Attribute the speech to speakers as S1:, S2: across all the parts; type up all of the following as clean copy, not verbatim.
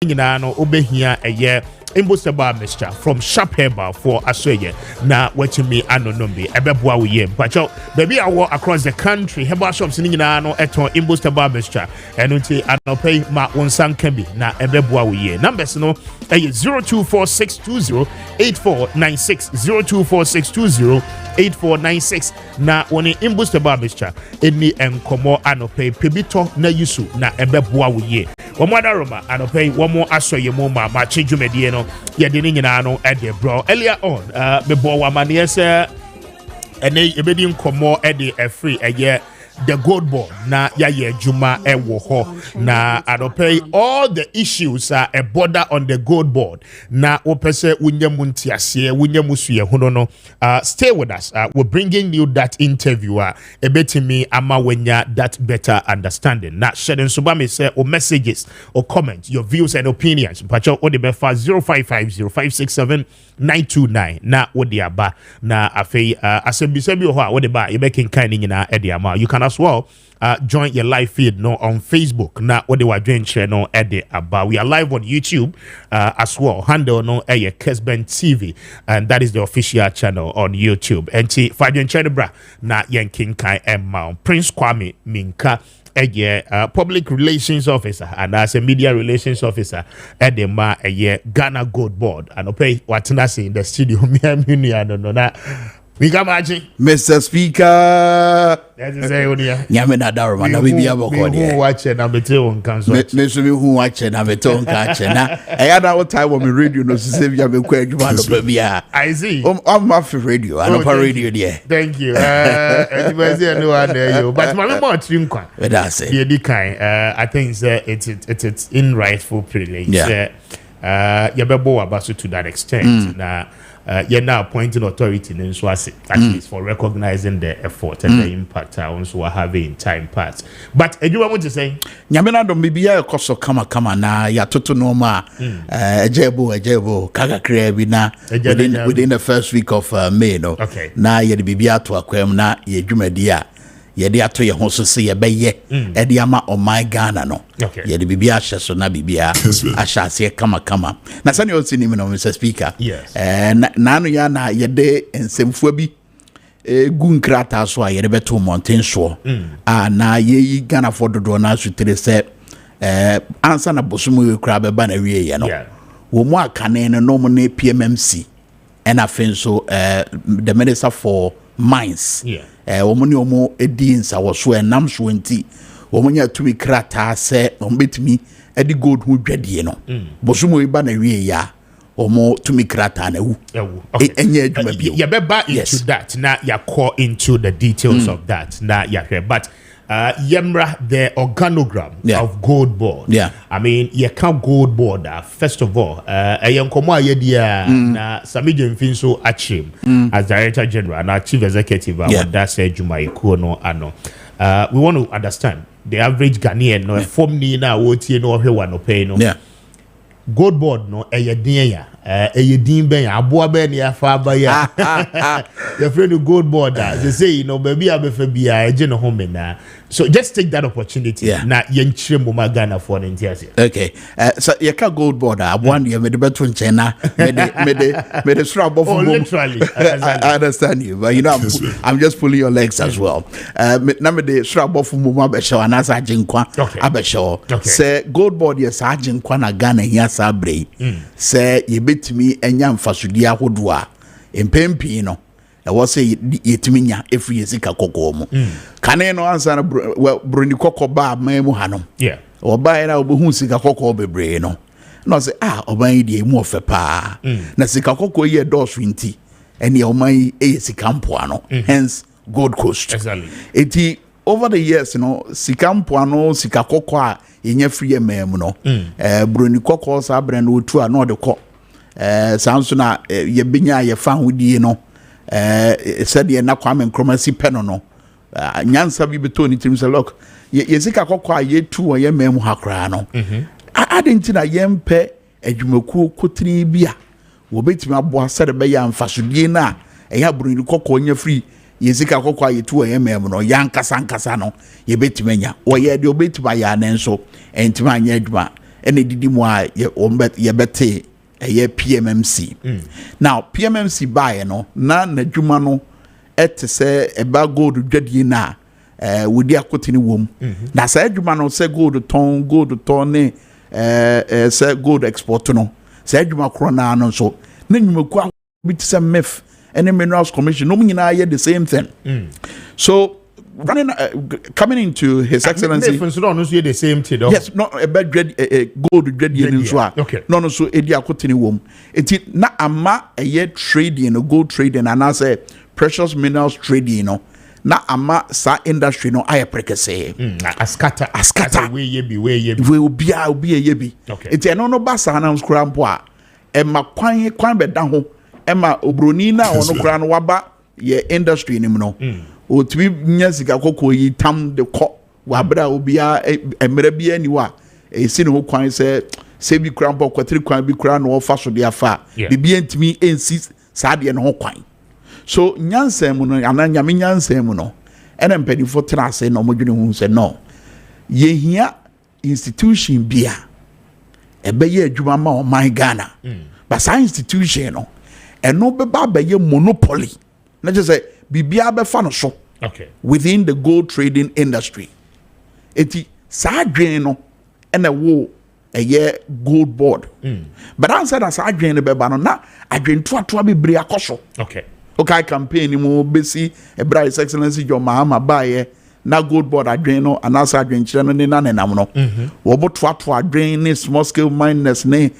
S1: no obehia eye imbustable mixture from Sharp Herbal for Asoye na wetimi anonombi ebeboa wo yem pacho baby awo across the country herbal shops ni nyina no eton imbustable mixture eno nti anopay ma wonsan kabi na ebeboa wo ye numbers no 0246208496 0246208496 na woni imbustable mixture eni enkomo anopay pebito na yusu na ebeboa wo ye Wamada Roma anopay wamo Asoye mo ma Maakye no yedini nyina no ede bro earlier on me bo wamane yese ene ebedi nkomo ede free eye the gold board na yaye juma ewo ho na anopay all the issues are a border on the gold board na opese wunyemu ntiase wunyemu suye hono no stay with us we're bringing you that interview ebetimi ama wenya that better understanding na shedden subame say or messages or comments your views and opinions pacho odebefa 0550567929 na odiaba na afei asebisebi ho a odeba yebekin kan nyina ediama you can as well join your live feed no on Facebook na what they were doing no ede about we are live on YouTube as well handle no Kessben TV and that is the official channel on YouTube and Fabian Chedebra na yankin kai emma Prince Kwame Minka public relations officer and as a media relations officer at the Ghana Gold Board and okay what I say in the studio no we come
S2: Mr. Speaker.
S1: That's to say,
S2: Yamina Darma, na bibi aboko
S1: who watch and I'm on council.
S2: Mr. Who watch and I'm a tongue catcher. I had our time on the radio, no, to save you.
S1: I see.
S2: I'm off radio. I'm off radio, dear.
S1: Thank you. But my more trinqua.
S2: That's it.
S1: I think it's in rightful privilege. Yeah. Yabebo abasu to that extent. Now. You're now appointing authority in Swasi, at least for recognizing the effort and the impact also having in time past. But do you want to say?
S2: Nyamina don't be a cost of kama na ya toto noma ejebo kaga krebi na within the first week of May no.
S1: Okay.
S2: Na ye de bibia to akwam na ye dwumadia ye de ato ye ho so se ye beye e de ama o my Ghana no.
S1: Okay.
S2: Ye de bibia ahye so na bibia ahye kama na sani o sini no Mr. Speaker.
S1: Yes.
S2: Na no ya na ye de ensemfua bi gun krata so a ye de beto mountain so na ye Ghana for dodo na sutere se ansa na bosumu we kra be ba na wie ye no. Wo mu akane no mo na PMMC and afenso the Minister for Mines.
S1: Yeah.
S2: Womuni omo edinsa woso enam so nti womunya tumi krata se ombetimi edi gold hu dwadie no bosumo iba na wie ya omo tumi krata na wu enye adwuma bio
S1: ya beba into that na ya call into the details of that na ya hwe but Yemra the organogram of gold board.
S2: Yeah.
S1: I mean, you can't gold board. First of all, Yankomo Yedia na Samijo Mfinso Achim as Director General and our Chief Executive. That's Juma Ikono Ano. We want to understand the average Ghanaian no form ni na woti no hewa no pay no. Gold board no eyedin ben aboa ben ya fa ba ya your friend gold board they say you know baby abefa bia eje no home na so just take that opportunity na yenchire mo Ghana for ntiase.
S2: Okay, so you can gold board one year me the beto nchena me the strap off
S1: literally
S2: I understand you but you know I'm just pulling your legs as well na me the strap off mo be show na sa aginkwa abesho say gold board yes aginkwa na Ghana here sa brei say betimi enya mfasudi ahodo a empempi no e wo se yetimi nya efri yesika kokko mu kane no ansa na broni kokko ba mamu hanom oba na obehu sika kokko bebre no se oban yi die mu ofe pa na sika kokko ye dosu nti ene oman e sika mpoano hence Gold Coast.
S1: Exactly.
S2: Eti over the years no sika mpoano sika kokko a yenye free mem no broni kokko sa brand otu a no de ko sanso na ye benya ye fa hodie no said ye na Kwame Nkrumah peno no nyansa bi beto ni tim se look ye sika kokko a ye tu ye mem hakra no adenti na ye mpe adwumaku kotri bia wo betimi abo asere be ya mfasodie na ya broni kokko nya free ye sika kokko a ye tu ye mem no yankasa no ye betimi nya wo ye de obetimi ya nenso entima anya adwuma ene didi mu a ye bete ye PMMC. Now PMMC buy no na dwuma no ete se eba gold dwadie na wodi akotini wom. Na se dwuma no se gold ton ne se gold export no. Se dwuma kro na no so na nwumaku bit se MEF and Minerals Commission no nyina the same thing. So running coming into His Excellency
S1: the same thing.
S2: Yes, not a bad gold dredge okay. No so edi akotini wom. Enti na ama trading gold trading and I say precious minerals trading no. Na ama sa industry no aye prekese. Askata we ye bi we obi a ye bi. Enti no basa na skura mpo a e ma kwan be da ho e ma obroni na ono kura no waba ye industry nim no. O tibi nya sika kokko yi tam de ko wabra obi a emre bi ani wa e si ne ho kwan se bi kura mpo kwatiri kwan bi kura no fa so de afa bi entimi ensi sa de no ho kwan. So nyansem no ananyame nyansem no ene mpanifo trase no modwene hu se no yehia institution bia ebeye adwuma ma o man Ghana but sa institution no eno beba beye monopoly na je say bibia be fa no so within the gold trading industry eti sa adwen no ene wo eye gold board but answer that sa adwen no beba no na adwen toa bebre akoso okay campaign mu besi ebra His Excellency John Mahama baye na gold board adwen no anasa adwen kire no ne nanenam no wo botoato adwen ne small scale miners ne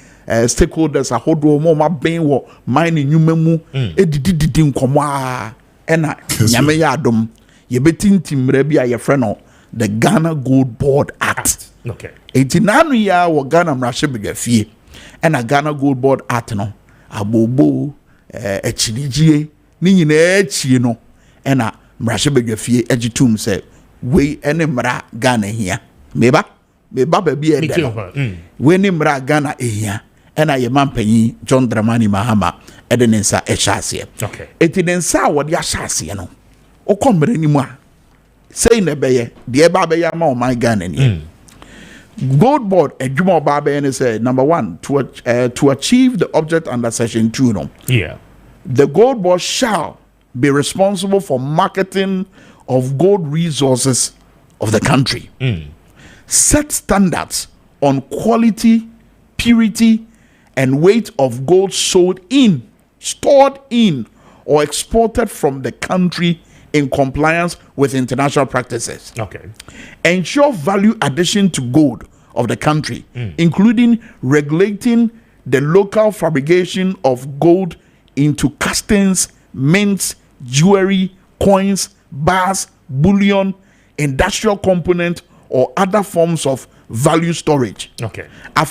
S2: stakeholders ahodo mo ma ben wo mining nyuma mu edididi nkomo a ena nyame ya adom ye betintimra bia ye frɛ no the Ghana Gold Board Act etinanu ya wo Ghana mrahye begafie ena Ghana Gold Board Act no abobo echirigie ni nyina echie no ena mrahye begafie egitum se we ene mra Ghana hia meba ba bia e de we ni mra Ghana ehia ena ye mampanyi John Dramani Mahama edenensa echase etinensa wode ahase no okomre ni mu a sei na beye de ba beye ma o man Ghana ni Gold Board adwuma oba beye ne say number 1 to achieve the object under section 2 no the Gold Board shall be responsible for marketing of gold resources of the country. Set standards on quality, purity, and weight of gold sold in, stored in, or exported from the country in compliance with international practices. Ensure value addition to gold of the country, including regulating the local fabrication of gold into castings, mints, jewelry, coins, bars, bullion, industrial component, or other forms of value storage. I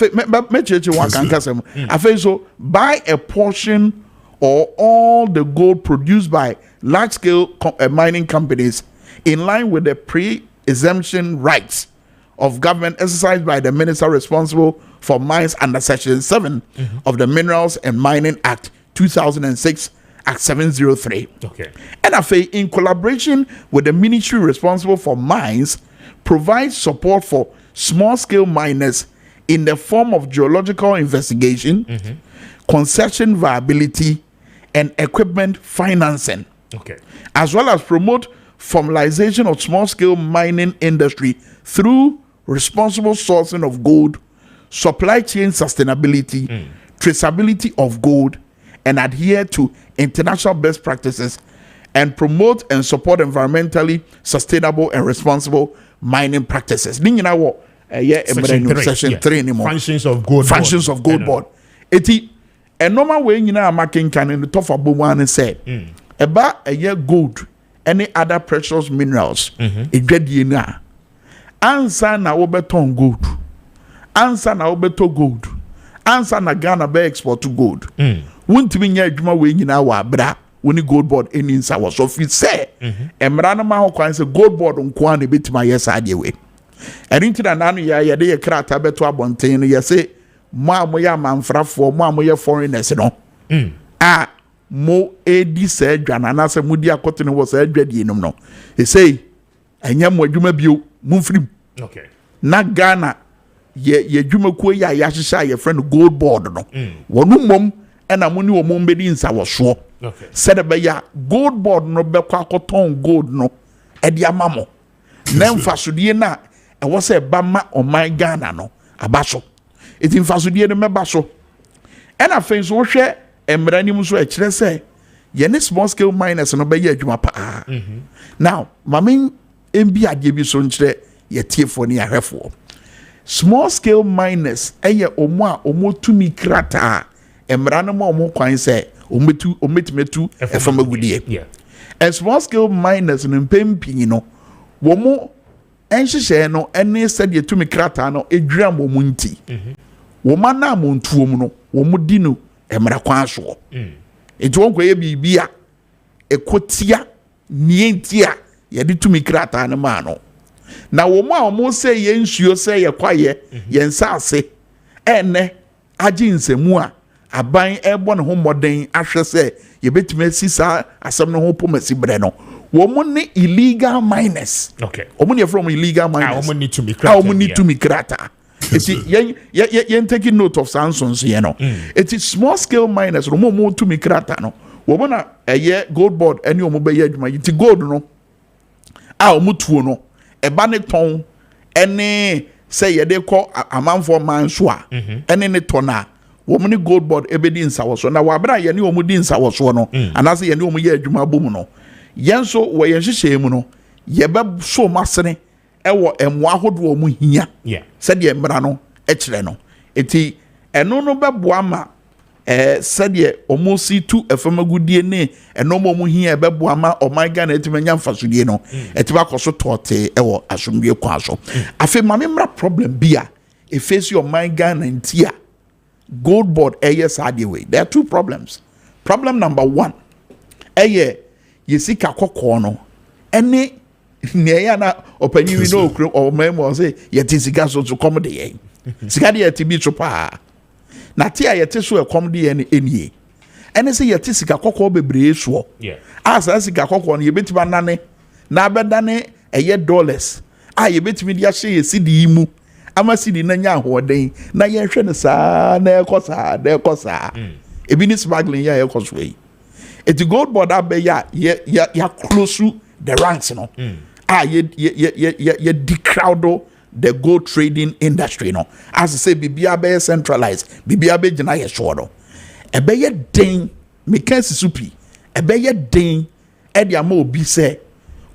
S2: so buy a portion or all the gold produced by large-scale mining companies in line with the pre-exemption rights of government exercised by the minister responsible for mines under Section 7 of the Minerals and Mining Act 2006 Act 703. NFA, in collaboration with the ministry responsible for mines, provides support for small-scale miners in the form of geological investigation, concession viability, and equipment financing, as well as promote formalization of small-scale mining industry through responsible sourcing of gold, supply chain sustainability, traceability of gold, and adhere to international best practices, and promote and support environmentally sustainable and responsible mining practices. Section 3 anymore. Functions of Gold Board. Eti a normal way you know making can in the top of Boman and say about a year gold, any other precious minerals, a dread answer na obeton gold, answer na obeto gold, answer na Ghana be export to gold. Won't be near Juma way in our bra when the Gold Board in our so if you say and Marana Maho coins a Gold Board on Kwan a bit my yes idea way. And into the nanu ya de crat abeto abontain ya say ma moya manfra for ma moya foreigners no mo edi se dwana na se mudi akotene was adwadi enum no e say enya mo adwuma bio mumfrim na Ghana ye dwumakuo ya yahyehyɛ ye friend gold board no wonu mom ɛna mo ni wo mom bedi nsa wo so said be ya gold board no be kwa koton gold no ɛde amamo na mfasodie na ɛwɔ sɛ ba ma ɔman Ghana no aba so eti mfasodie no meba so ɛna afei so wohwɛ mmara nim so ɛkyerɛ sɛ yɛne small scale miners no bɛyɛ adwuma paa now mame mbi agye bi so nkyerɛ yɛtiefo ne yɛhwɛfo small scale miners ɛyɛ omo a omo tumi krata mmara no ma omo kwan sɛ ometumetu ɛfam agudie and small scale miners no mpempi no womo ɛnhyehyɛ no ɛne sɛdeɛ tumi krata no edwira mo mu nti woma na mo ntuom no womo di no mmara kwan so enti wonko ye bibia ekotia nientia yɛde tumi krata no ma no na womo a womo sɛ yɛ nsuo sɛ yɛ kwaye yɛ nsase ɛnɛ agye nsɛmu a aban ɛbɔ ne ho mmɔden ahwɛ sɛ yɛbɛtumi asi saa asɛm no ho pomasi brɛ no womo ne illegal miners womo ne from illegal miners
S1: womo need to
S2: me krata eti yen taking note of sansons you know it is small scale miners no mo to me krata no womo na ɛyɛ gold board ɛne omo bɛyɛ adwuma iti gold no a omo tuo no ɛba ne ton ɛne sɛ yɛde kɔ amanfo man so a ɛne ne ton a womo ne gold board ebedi nsawo so na wabra yɛne omo di nsawo so no anase yɛne omo yɛ adwuma bom no yɛn so wɔ yɛn hyehyɛ mu no yɛbɛ so masene ɛwɔ ɛmoa ahodoɔ mu hia sɛdeɛ mmara no ɛkyerɛ no eti ɛno no bɛboa ma sɛdeɛ ɔmo si tu ɛfamagudie ne ɛno mo hia bɛboa ma ɔman Ghana ɛtumi nya mfasodie no ɛtumi akɔ so tɔɔte ɛwɔ asomdue kwan so afei ma me mmra problem bi a efesi ɔman Ghana nti a gold board ɛyɛ sadeɛ wei there are two problems. Problem number one ɛyɛ yɛsika kɔkɔɔ no ɛne neya na opanyi wi no okro o memo say yeti sika so to come de yen sika de yeti bi so pa na ti a yeti so e come de yen enie ene say yeti sika kokko bebre so asa sika kokko no yebetiba nane na abedane eye dollars a yebetimi de ahye yesidi mu ama sidi na nya ahoden na ye hwe ne saa na ekosa ebi ni smuggling ya ekoso yi eti gold board abeya ya close the ranks no ye decrowd the gold trading industry no as I say bibia be centralized bibia be gina ye sure no e be ye den mekansi supi e be ye den e de ama obi say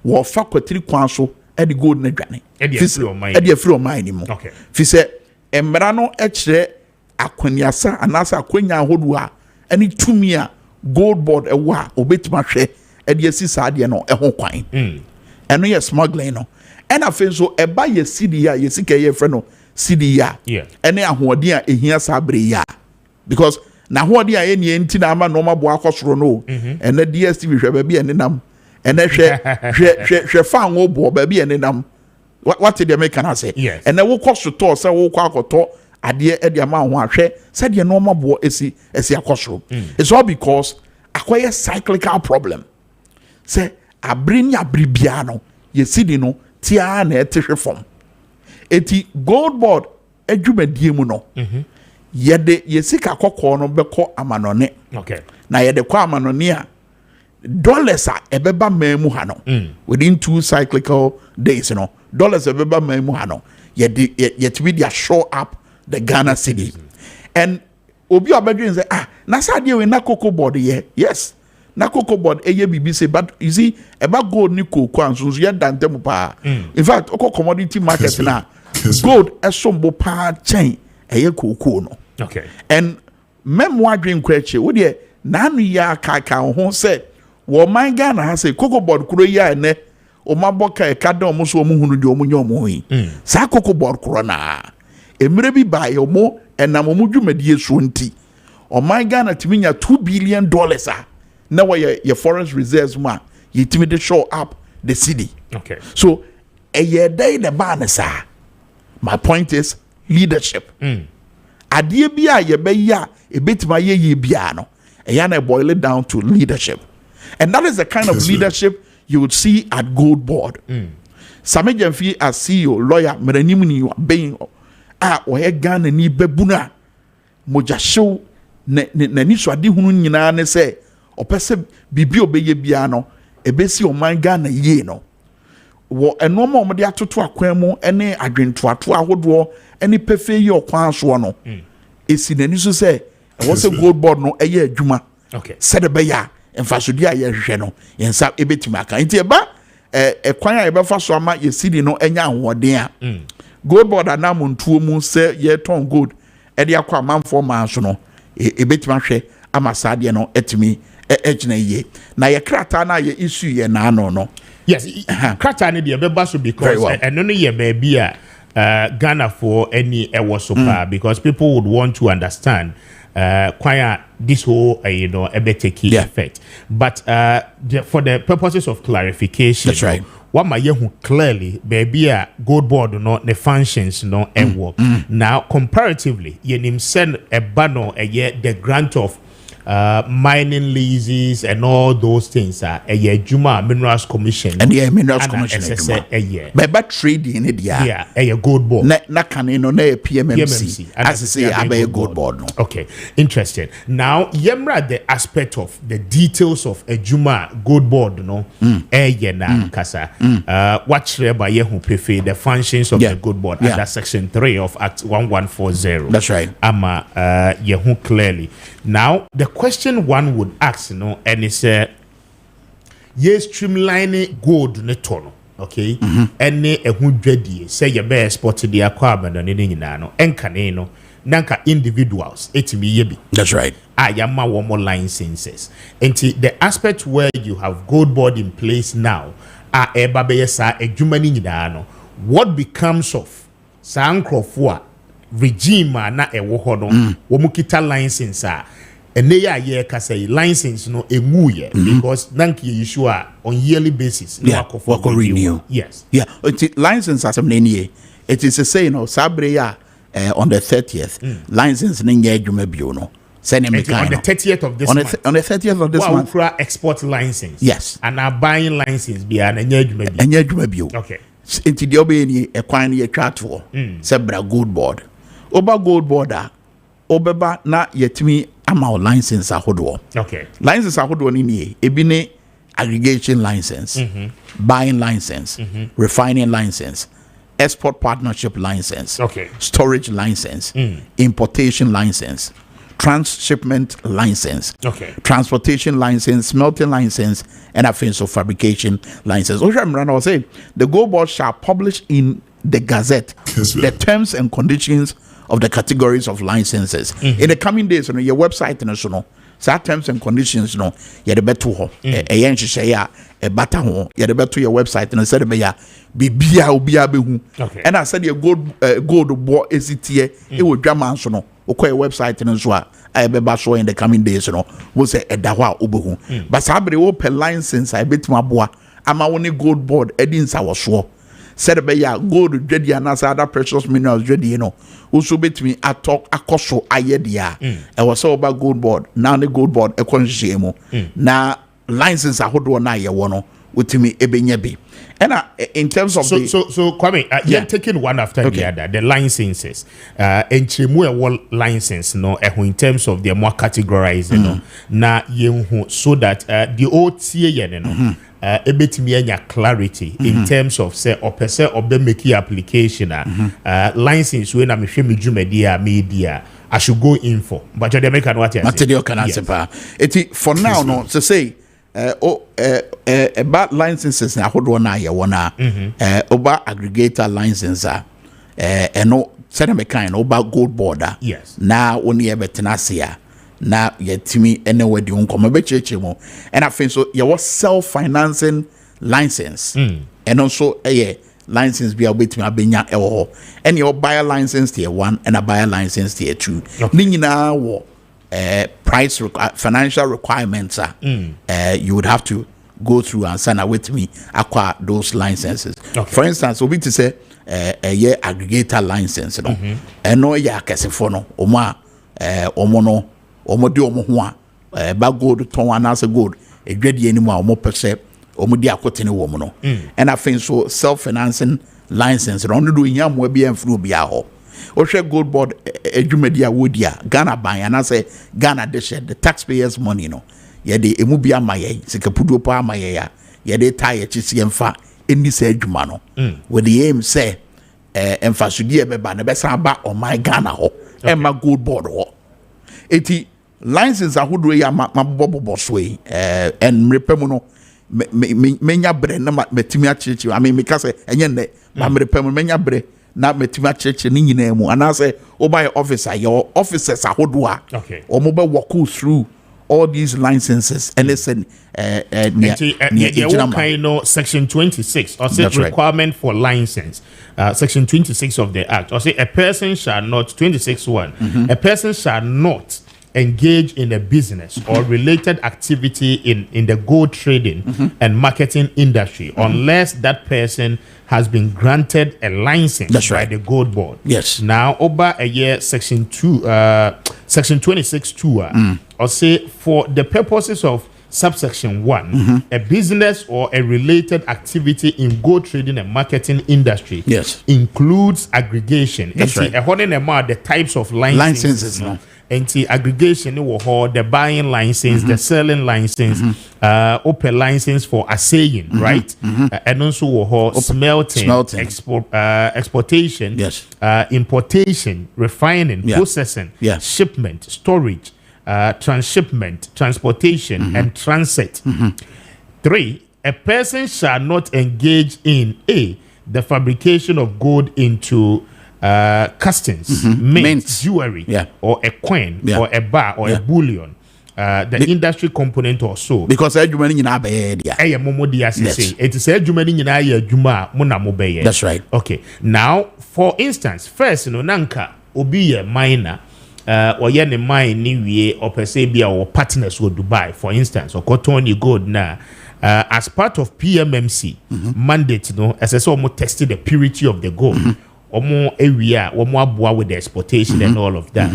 S2: wo fa kwatiri kwan so e de gold na dwane e de free o mine mu fi say emra no e kire akwaniasa anasa akwanya ahodu a ani tumi a gold board e wa obetima hwe e de asi saade no e ho kwan eno ye smuggling no ena fe so eba ye city ya ye sika ye frɛ no city ya ene ahoɔden a ehia sabre ya because na ahoɔden a enie nti na ama no ma bo akɔsoro no ene DSTV hwɛ ba bi ene nam ene hwɛ fa anwo bo ba bi ene nam what did make can I say ene wo kɔ store sɛ wo kɔ akɔtɔ adeɛ e de ama ho ahwɛ sɛ de no ma bo esi akɔsoro it's all because akoye cyclical problem say abrini abribia no yesidi no tia na etehwe fom eti gold board adwumadie mu no yede yesika kokko no beko amanone na yede kwa amanone a dollars a ebeba mamu ha no within 2 cyclical days no dollars ebeba mamu ha no yede yetwi dia show up the Ghana city and obi obedwin say na sadie we na cocoa board yes na cocoa board eye bibi say but you see eba gold ni cocoa anso so ye dantem pa in fact oko commodity market na gold esombo pa chain eye cocoa no and memo adwen kwache wo de na anu ya kaka ho say wo man Ghana ha say cocoa board kuro ya ene o maboka e kada omo so omo hunu de omo nya omo yi sa cocoa board kuro na emre bi ba ye omo enam omo dwumadie so nti o man Ghana timinya $2 billion now your forest reserves ma you timid show up the city so a year day the banasa my point is leadership adie bia ye be ya e betima ye bia no e ya na boil it down to leadership and that is the kind of leadership you would see at gold board Same Jemfi as CEO lawyer meranim ni being oye Ghana ni bebuna moja show na ni so ade hunu nyina ne se opese bibi obeye bia no ebesi oman Ghana ye no wo enoma omde atoto akwan mu ene adwentoato ahodo ene pefe ye okwan so no esi nani so se wo se gold board no eye adwuma
S1: okay
S2: said be ya emfasodi aye hwehwe no yensa ebetima aka nti eba ekwan a ebefa so ama yesidi no enya ahoden a gold board anamontuo mu se ye ton gold ede akwa manfo man so no ebetima hwe ama sade no etimi ejina ye na ye krata na ye issue ye na no
S1: yes krata ne de beba so because eno no ye ba bi a Ghana for any ewosopa because people would want to understand quite this whole take effect, but for the purposes of clarification,
S2: that's right.
S1: What my yehu clearly baby a gold board no the functions no work now comparatively yenim send a banner a year the grant of mining leases and all those things are a year Juma Minerals Commission
S2: and the Minerals Commission
S1: a year
S2: but trading it
S1: yeah a gold board
S2: na can no PMMC as I say a gold board no.
S1: Okay, interesting. Now yemra the aspect of the details of a Juma gold board no na kasa watch by yehu prefer the functions of the gold board under section 3 of Act 1140.
S2: That's right.
S1: Ama yehu clearly. Now the question one would ask and it's ye streamline gold ne tono okay ene ehu dwadie say ye be export the akwa no ne nyina no enkane no nanka individuals etimi ye bi.
S2: That's right.
S1: Yama one more licenses enti the aspect where you have gold board in place now eba be sa adwuma ni nyina no what becomes of sankrofo regime na ewo ho no wo mukita license and they are here say license no emuye because nanki issue on yearly basis
S2: no renew.
S1: Yes.
S2: Yeah. License as it is to say sabre on the 30th license ninge adwuma bio no.
S1: On the 30th of this month.
S2: On the 30th of this month.
S1: Export license.
S2: Yes.
S1: And are buying license be an
S2: adwuma bio.
S1: Okay.
S2: Into the obey ekwan ye twato sebra gold board. Oba gold board obeba na yetimi ama license ahodo.
S1: Okay.
S2: License ahodo ni ebi ne aggregation license, buying license, refining license, export partnership license,
S1: okay,
S2: storage license, importation license, transshipment license,
S1: okay,
S2: transportation license, smelting license, and offensive fabrication license. I was saying the Gold Board shall publish in the Gazette the terms and conditions of the categories of licenses in the coming days on your website national terms and conditions no you the better ho e bata ho you the better your website and said be ya bibia obia behu and I said your gold board esitie e wo dwaman so no okọ your website no so a be ba so in the coming days no wo say e da ho a obehu but sabre wo per license I betima boa ama woni gold board edin sa wo so said be ya gold dwedi and other precious minerals dwedi no also betimi atok akoso ayedia e was so about gold board now the gold board e konhye na license ahodo na ye wo no utimi ebenya bi and in terms of
S1: so Kwame you're taking one after the other the licenses enchemu e license no in terms of the more categorizing no na yenhu so that the otie ye no ebetimi anya clarity in terms of say opese obe make application license we na me hwe me dwumadi a media I should go in for but you make an what
S2: material can answer for now no to say about licenses na hodo na ye wona oba aggregator license no say me kind oba gold border
S1: yes
S2: na woni e betena sia na yetimi anywhere di unkomo be cheche mo and I think so you was self financing license and also license be betimi abenya ewo and your buyer license tier 1 and a buyer license tier 2 ni nyina wo price financial requirements you would have to go through and sign with me acquire those licenses. For instance obi to say a aggregator license no and no ya kesefo no omo no omodi omo ho a ba gold ton anase gold edwade ani mu a omo pese omodi akotene wo mu no and I think so self financing license no do nya mo bia mfru bia ho o share gold board edwumadi a wodia Ghana ban and I say Ghana de share the taxpayers money no ye de emu bia maye sikapudo pa maye ya ye de tie chisi emfa eni say adwuma no with the aim say emfa sudi e beba na besa ba on my Ghana ho e ma gold board ho eti license ahodo ya mabobo so yi en repemu no menya bre na metimi achichi I mean because enye ne ma repemu menya bre na metimi achichi ni nyina mu anase oba officer your officers ahodo a omo be walk through all these licenses and listen
S1: section 26 or say requirement for license section 26 of the act or say a person shall not 26(1) a person shall not engage in a business or related activity in the gold trading and marketing industry unless that person has been granted a license by the gold board.
S2: Yes.
S1: Now, over a year, section 26(2), or say for the purposes of subsection 1, a business or a related activity in gold trading and marketing industry includes aggregation.
S2: That's right.
S1: The types of licenses. Aggregation the buying license, the selling license, open license for assaying, right? And also smelting. Exportation, importation, refining, processing, shipment, storage, transshipment, transportation, and transit. 3, a person shall not engage in the fabrication of gold into castings, mint, jewelry, or a coin, or a bar, or a bullion, the industry component or so.
S2: Because that's right.
S1: Okay. Now, for instance, first, nanka obi a miner, or yen mine new or per se be our partners with Dubai, for instance, or cotton gold na. As part of PMMC mandate, as I saw, almost tested the purity of the gold. Omo area, omo abua with the exportation and all of that.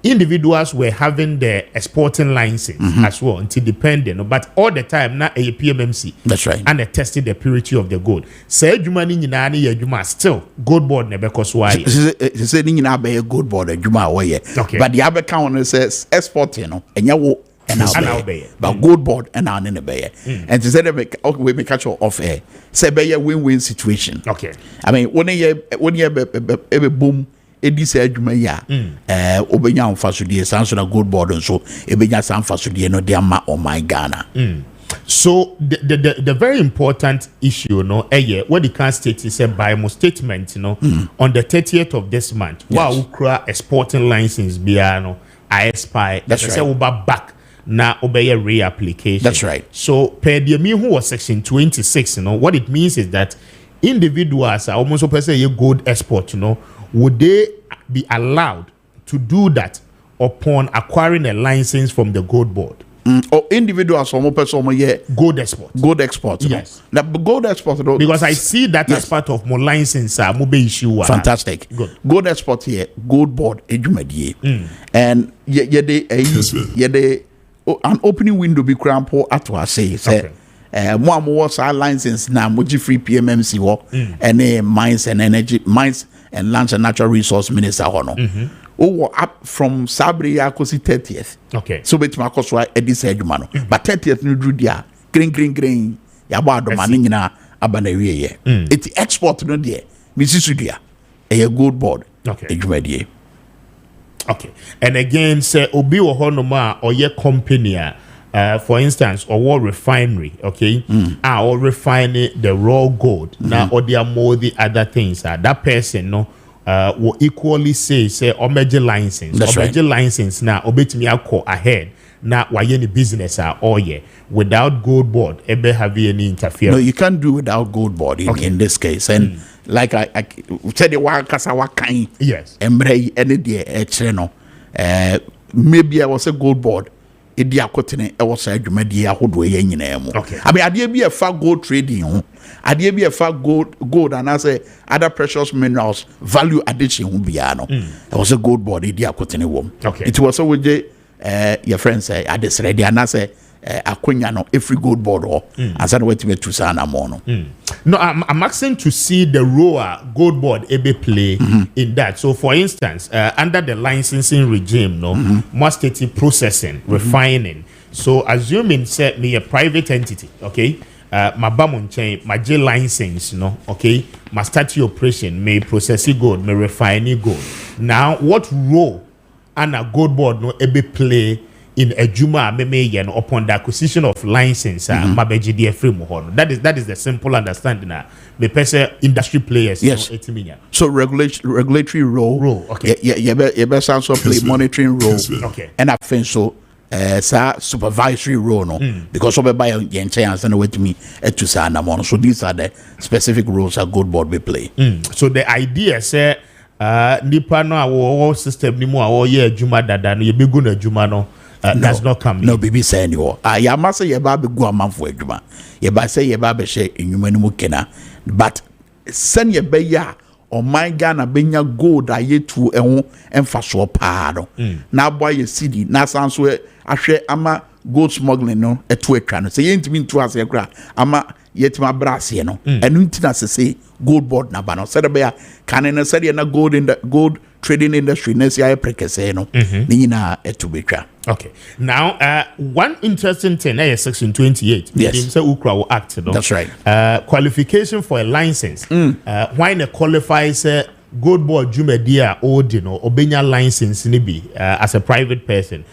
S1: Individuals were having the exporting license as well, until dependent, but all the time now a PMMC.
S2: That's right.
S1: And they tested the purity of the gold. Say juma ni nyina ni juma still gold board never cause why.
S2: Say ni nyina be gold board juma why. Okay. But the other count says export, and yawo and I'll be but gold board and I'll in the bay. And to say that we make catch off air. Say be a win-win situation.
S1: Okay.
S2: I mean when you boom edi say adwuma ya obenya amfasodie sanso na gold board nso ebenya sanfasodie no de ama o my Ghana.
S1: So the very important issue what the can state is a by mo statement on the 30th of this month wa ukra exporting license bia I expire. That's right. Say over back na obey a reapplication.
S2: That's right.
S1: So per the me who was section 26, what it means is that individuals are almost open say gold export, would they be allowed to do that upon acquiring a license from the gold board?
S2: Or individuals from
S1: gold export.
S2: Gold export.
S1: Yes.
S2: Now, gold export.
S1: Because I see that as part of more license issue.
S2: Fantastic.
S1: Good.
S2: Gold export here, gold board edumadi. And an opening window be crampo at what say. More was our license now, Muji free PMMC work and mines and energy, mines and land and natural resource minister hono. Up from Sabri Yakosi 30th.
S1: Okay.
S2: So bet my cost why Eddie said man. But 30th no do dia. Green. Yabado manina abanewe. It's export no dia. Mrs. Sudia. A gold board.
S1: Okay.
S2: Edumadi.
S1: Okay. And again, say obi wo honoma or ye company for instance or war refinery, okay? Or refining the raw gold. Now or there are more the other things that person will equally say or major license.
S2: That's
S1: major license now obetimi akọ ahead. Now why any business all year without gold board ever have any interference?
S2: No, you can't do without gold board in this case. And like I said, the Wakasawa kind.
S1: Yes.
S2: Embrace any day no. Maybe I was a gold board. Idi akotene e was a dwumadi ahodo ye nyina mu.
S1: Okay.
S2: I mean ade be a fa gold trading ho. Ade be a fa gold and as other precious minerals value addition ho bia no. It was a gold board idi akotene wom.
S1: Okay.
S2: It was with your friends say adesredi and as akwenya no every gold board or and said wait to sana mono.
S1: No, I'm asking to see the role gold board ebe play in that. So for instance, under the licensing regime, must state processing, refining. So assuming say me a private entity, okay, my bamon chain, my J license, okay, my start operation, may process gold, may refine gold. Now, what role and a gold board no ebe play in a juma meme upon the acquisition of license mabeji free mohon? That is the simple understanding me pese industry players.
S2: Yes. So regulatory role.
S1: Okay.
S2: Yeah, best also play monitoring role.
S1: Okay.
S2: And I think so. Supervisory role, no, because of by and with me to Sanamon. So these are the specific roles that gold board will play.
S1: So the idea say nipa no our system ni mu our year juma dada no ye be go na juma no does not come.
S2: No bibi say any or ya must say ye ba be go amanfo adwuma. Ye ba say ye ba be she enwuma no mu kena. But send ye be ya o my Ghana benya gold aye to ehun emfa so pa no. Na boy ye city na san so ahwe ama gold smuggling no eto atwa no. Say ye ntimi ntu ase kra ama yetima brase no. Enu ntina se gold board na ba no. Said be ya kan na said na gold in the gold trading industry na say prekese no. Ni na eto betwa.
S1: Okay. Now, one interesting thing, section 28.
S2: Yes.
S1: Act, no?
S2: That's right.
S1: Qualification for a license. When it qualifies gold board jumedia ordino obenya license nibi as a private person.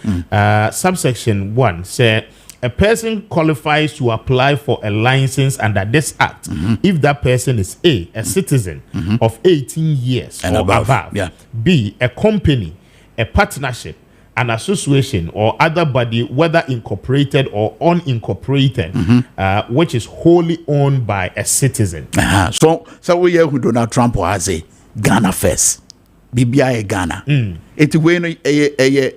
S1: Subsection 1 say a person qualifies to apply for a license under this act if that person is A, a citizen of 18 years
S2: and
S1: or
S2: above.
S1: Yeah. B, a company, a partnership, an association or other body, whether incorporated or unincorporated, which is wholly owned by a citizen.
S2: So we hear who Donald Trump has a Ghana first. BBI Ghana. It's when a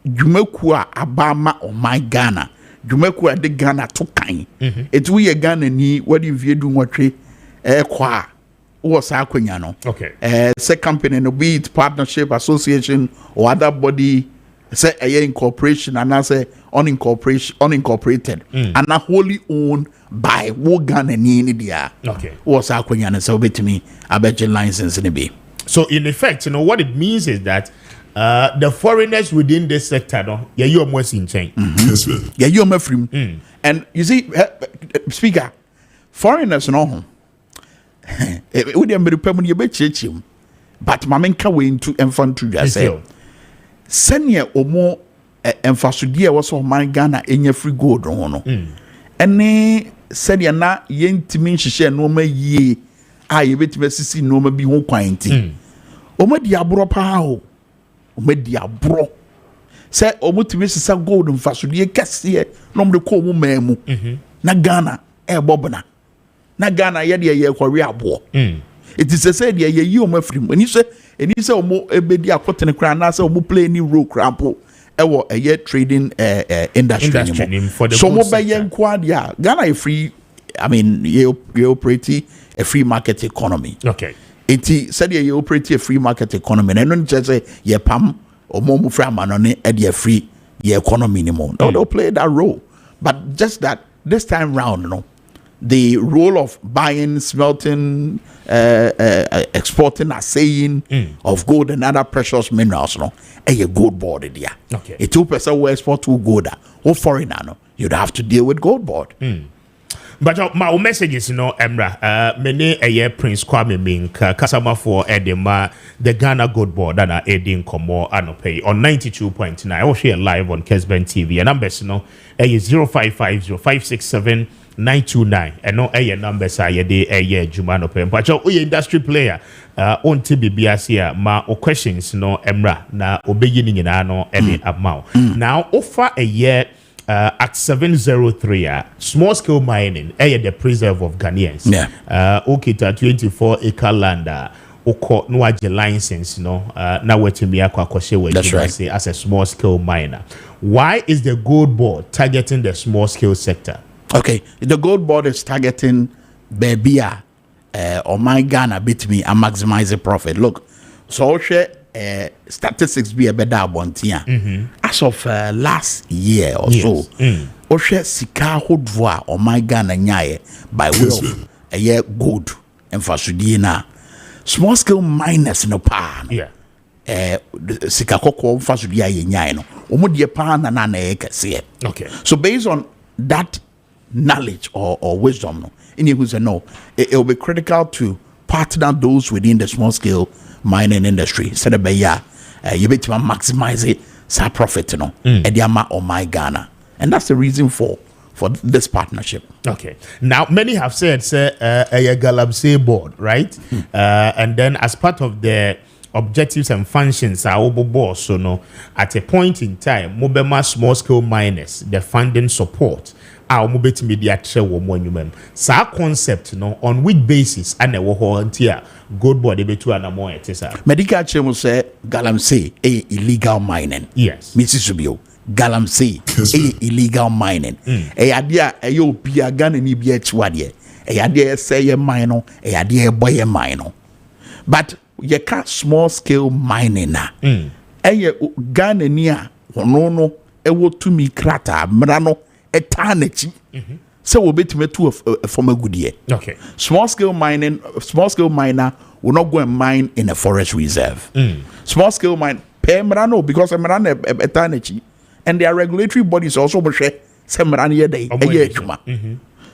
S2: Jumekua Abama or my Ghana. Jumekua de Ghana to kind. It's we a Ghana ni what if you do what qua was Aquiniano.
S1: Okay.
S2: Say company no be it partnership, association, or other body. Say a incorporation and I say unincorporated and not wholly owned by Wogan and India.
S1: Okay.
S2: Was Aquinian so bet to me, I bet your license in a B.
S1: So in effect, what it means is that the foreigners within this sector, no, you're almost in chain.
S2: Yeah, you're my friend. And you see, speaker, foreigners no home. Would you be permanent you bet you, but Mamenka way into infantry as senior or more emphasidia was of my Ghana in your free gold no. And said ya na yentimin share no me ye I bet me no me be home quainty. O me diabro pao. O me diabro. Say o mutimisa gold and fasudia cassia no the call memu. Na Ghana bobana. Na Ghana ye korea bo. It is a said ye my friend when you say omo ebedi akote ne kra na say omo play any role crampo ewo a trading industry
S1: for the
S2: so mo be yen kwa dia Ghana free I mean ye operate a free market economy.
S1: Okay.
S2: It said ye operate a free market economy and no just say ye pam omo mu fra manone e dey free ye economy anymore. No, they'll play that role. But just that this time round, the role of buying, smelting, exporting, assaying of gold and other precious minerals, a gold board there.
S1: Okay.
S2: A 2% will export to gold or foreigner, you'd have to deal with gold board.
S1: But my message is, Emra, many a year Prince Kwame Mink, customer for Edema, the Ghana Gold Board, and Edin Komo Anope on 92.9. I will share live on Kessben TV. And numbers, 0550 567 929 and no a numbers are ye de a year Jumano Pen. But your industry player on TBBS ma o questions Emra na obeying in ano any amount. Now offer a year at 703 small scale mining the preserve of Ghanaians. Okay to 24 acre land oko no age license na wetimi akwa we as a small scale miner. Why is the gold board targeting the small scale sector?
S2: Okay, the gold board is targeting Babia or my Ghana bit me and maximize the profit. Look, so statistics be a better one. As of last year or so, Oshe sika hodwa or my Ghana nyaye by way of a year gold and fasudina. Small scale miners no pan.
S1: Yeah.
S2: Sika koko fasudia nyaye no. Omudie pan na ekese.
S1: Okay.
S2: So based on that knowledge or wisdom, no, in you say no, it will be critical to partner those within the small scale mining industry. Said you bet to maximize it, sa profit, no, Ediama or my Ghana. And that's the reason for this partnership.
S1: Okay. Now, many have said, a Galamsey board, right? And then as part of the objectives and functions are boss, so no, at a point in time, Mobema small scale miners, the funding support, our mobile media share monument. So concept, no, on which basis and a here good board betu and more it is
S2: medical chemo say Galamsey illegal mining.
S1: Yes.
S2: Mrs. Subio. Galamsey illegal mining. Idea a yo pia gun and EBH a idea say a mine, a idea boy a mine. But you can't small scale mining na. Gun and near no ewo to me krata mrano eternity. So we'll be to me to a former good year.
S1: Okay.
S2: Small scale miner will not go and mine in a forest reserve. Small scale mine pay mrano because a mrano eternity. And their regulatory bodies also say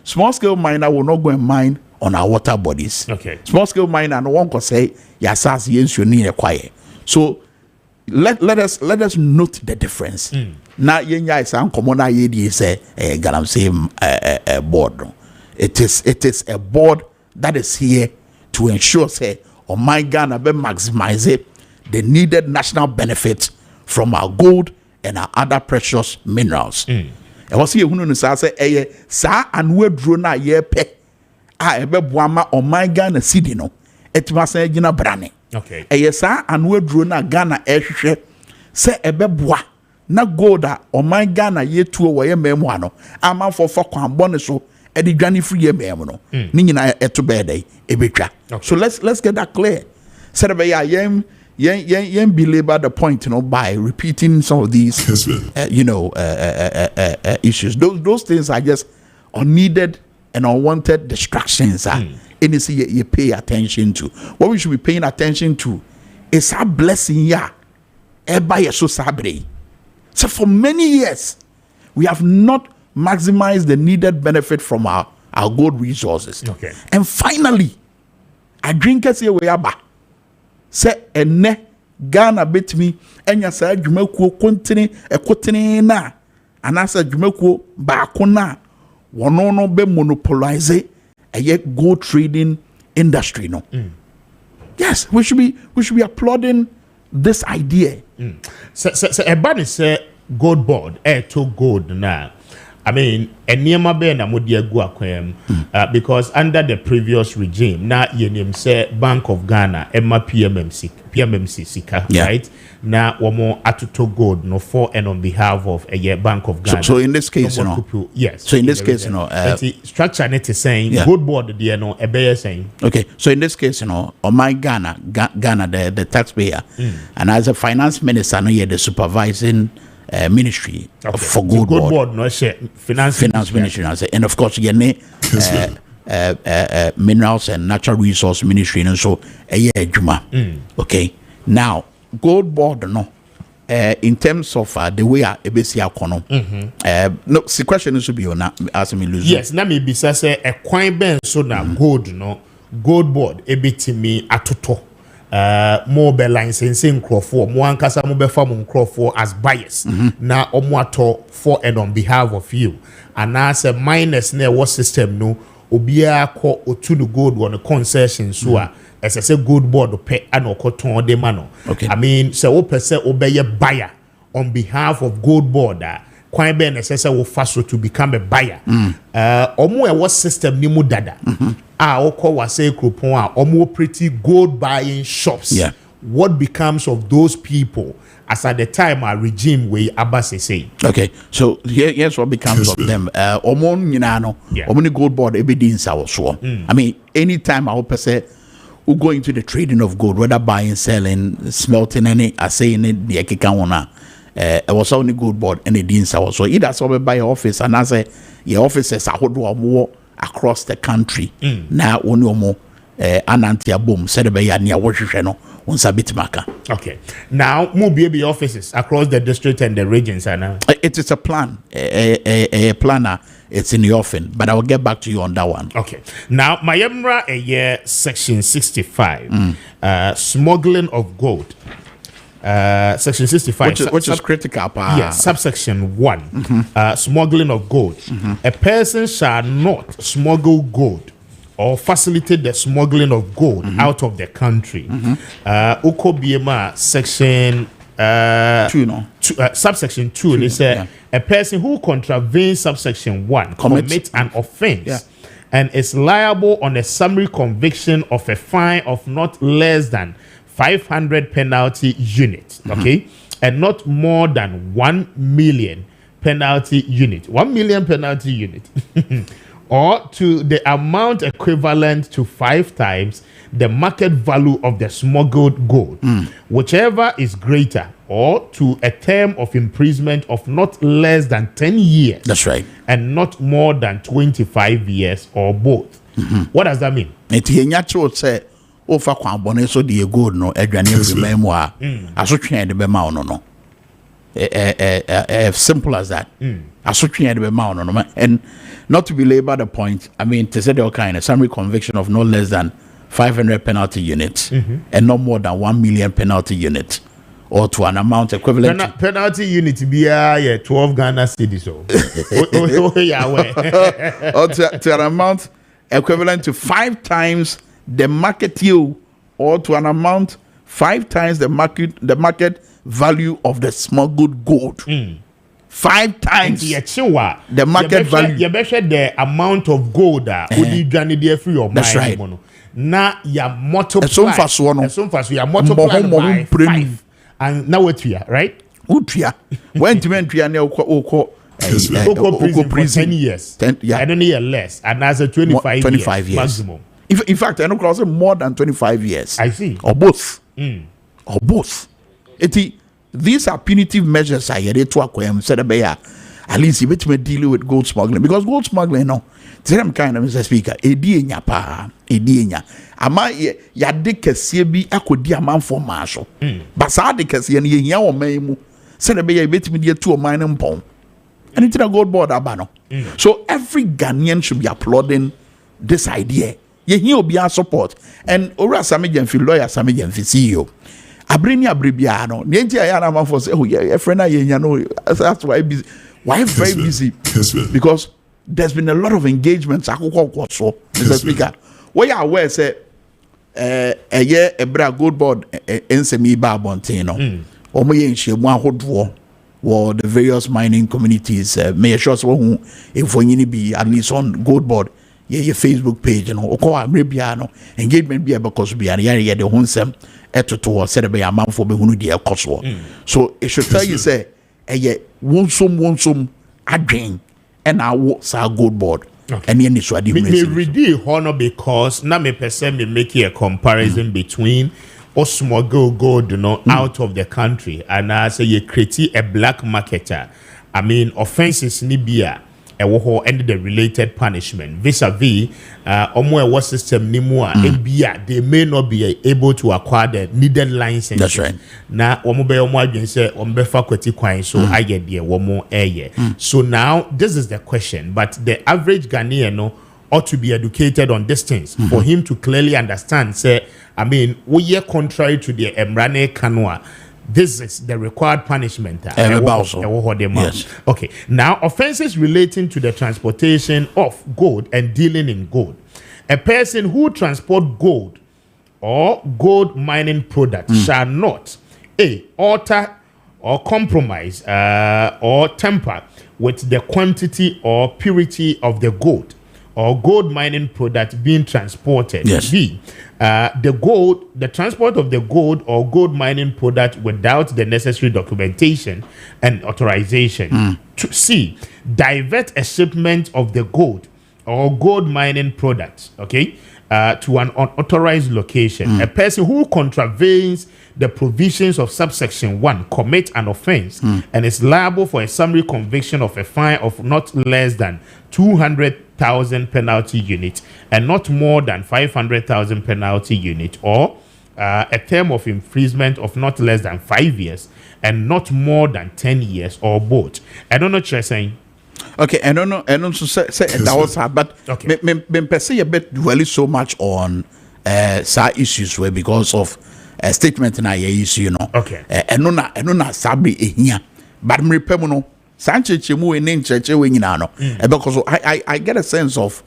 S2: small scale miner will not go and mine on our water bodies.
S1: Okay.
S2: Small scale miner no one can say yasas yes you need a quiet. So let us note the difference. Now yenya is common idea say Galamsey board. It is a board that is here to ensure say on my Ghana be maximize the needed national benefits from our gold and our other precious minerals. I was here who say sa anwe dro na ye pe ebe boama on my Ghana city no it must say gina brane.
S1: Okay.
S2: Sa anwe dro na Ghana ehwe say ebe boa na gold on my Ghana ye tuo wo ye memu ano ama for kwan bone so e di dwane free ye memu no ni nyina eto bede ebetwa. So let's get that clear. Said be yen belabor the point, by repeating some of these, issues. Those things are just unneeded and unwanted distractions. Anything you pay attention to. What we should be paying attention to is our blessing. So for many years, we have not maximized the needed benefit from our gold resources.
S1: Okay.
S2: And finally, I drink us here we are back. Say ene Ghana bet me enya sa adwumakuo kontene na anasa adwumakuo baako na wono no be monopolize a gold trading industry no. Yes, we should be applauding this idea.
S1: So ebani say gold board to gold na. I mean, because under the previous regime, now yenim say Bank of Ghana, Emma PMMC Sika, right? Now one more atuto gold no for and on behalf of a Bank of Ghana.
S2: So in this case,
S1: yes.
S2: So in this case,
S1: structure net is saying gold board the ebe saying.
S2: Okay, so in this case, on my Ghana, the taxpayer, and as a finance minister, no, the supervising. Ministry for gold board,
S1: no share finance
S2: ministry, and of course, minerals and natural resource ministry, and so juma. Okay, now gold board, no, in terms of the way a besia kono. No, the question is to be on as me lose.
S1: Yes, na me bisa say a coin ben so na gold no gold board ebitimi atoto. More be licensing Crawford, more ankasa mo be farm Crawford as buyers. Na omoato for and on behalf of you. And as a minus ne what system no obia ko otu the gold on the concession so as I say gold board pay and okoton de mano.
S2: Okay.
S1: I mean say o person obey buyer on behalf of gold board quite be necessary will fast to become a buyer. Omo what system ni mu dada. Oko was say coupon or more pretty gold buying shops.
S2: Yeah.
S1: What becomes of those people as at the time our regime way Abbas say?
S2: Okay, so here's what becomes of them. Omon Yinano, Omoni gold board evidence our so. I mean, anytime our person who go into the trading of gold, whether buying, selling, smelting any, saying it, the Ekikawana, was only Gold Board and the deans so either so by your office and as your officers are more across the country now only more anantia boom said by near Washington on Sabitimaka.
S1: Okay, now Mubi offices across the district and the regions are now.
S2: It is a plan, a planner. It's in the offing, but I will get back to you on that one.
S1: Okay. Now, Mayemra a year section 65, smuggling of gold. Section 65,
S2: which is critical.
S1: Yes, subsection 1, smuggling of gold. A person shall not smuggle gold or facilitate the smuggling of gold out of the country. Ukobiema section
S2: 2, no?
S1: Subsection 2, they say a person who contravenes subsection 1 commits an offense and is liable on a summary conviction of a fine of not less than 500 penalty unit, okay, and not more than 1 million penalty unit. 1 million penalty unit. Or to the amount equivalent to 5 times the market value of the smuggled gold, whichever is greater, or to a term of imprisonment of not less than 10 years.
S2: That's right.
S1: And not more than 25 years, or both. What does that mean?
S2: Say, ofa kwambone so the gold no adwane remember asotwe de be ma no simple as that asotwe de be ma no and not to belabor the point, I mean to say the kind of summary conviction of no less than 500 penalty units and no more than 1 million penalty units, or to an amount equivalent
S1: penalty unit be 12 Ghana cedis
S2: or to an amount equivalent to 5 times the market yield, or to an amount 5 times the market value of the smuggled gold. 5 times the market value.
S1: You measure the amount of gold that
S2: that's right.
S1: Now you multiply. You multiply by 5. And now what we are, right?
S2: When to enter
S1: prison 10 years. And only a less. And as a 25 years maximum.
S2: In fact, I know close more than 25 years.
S1: I see.
S2: Or both. Or both. These are punitive measures. I hear to acquire said at least you better deal with gold smuggling, because gold smuggling no. Tell kind of Mr. Speaker. Edienya pa. Edienya. Ama ya de kese bi akodi amam for marshal. But sa de kese ni yehia o man mu. Said you better me to o man mpon. And it's a gold board abano. So every Ghanaian should be applauding this idea. Yehia obi a support. And ora Samijan fi lawyer Samijan fi CEO. Abrini abribiano. Nienti ayana man for say, oh yeah, a friend yehia no. That's why busy. Why very busy? Because there's been a lot of engagements. Mr. Speaker, where you are aware say a year a gold board ensemi ba bontino. Omo ye nhemu ahodwo wo the various mining communities may sure so who if we be at least on gold board your Facebook page and okwa mrebiano engagement be because be an yare the hunsem etoto said be amount for be hunu de ekoso. So it should tell you say wonsum adwen and our gold board. And then it's
S1: me ready honor because now me person me make a comparison between us smuggle gold out of the country and I say you create a black marketer. I mean offenses ni bia and the related punishment vis-a-vis omo system ni mu a ebia they may not be able to acquire the needed license.
S2: That's right.
S1: Na omo be omo adwen say omo be fa kwati kwan so I get there omo eye. So now this is the question, but the average Ghanaian ought to be educated on these things for him to clearly understand say I mean we are contrary to the Emrane Kanwa. This is the required punishment.
S2: Yes.
S1: Okay. Now, offenses relating to the transportation of gold and dealing in gold. A person who transport gold or gold mining products shall not alter or compromise or tamper with the quantity or purity of the gold or gold mining product being transported.
S2: Yes.
S1: B, the transport of the gold or gold mining product without the necessary documentation and authorization. C, divert a shipment of the gold or gold mining products, okay, to an unauthorized location, a person who contravenes the provisions of subsection 1 commit an offense and is liable for a summary conviction of a fine of not less than 200,000 penalty unit and not more than 500,000 penalty unit, or a term of imprisonment of not less than 5 years and not more than 10 years, or both. I don't know what you're saying.
S2: Okay, I don't know. I don't say that was hard, but me say a bit dwelling so much on some issues where because of a statement in a issue, you know.
S1: Okay.
S2: And no sabri here, but me repemono Sanchez chemu in church we no. Because I get a sense of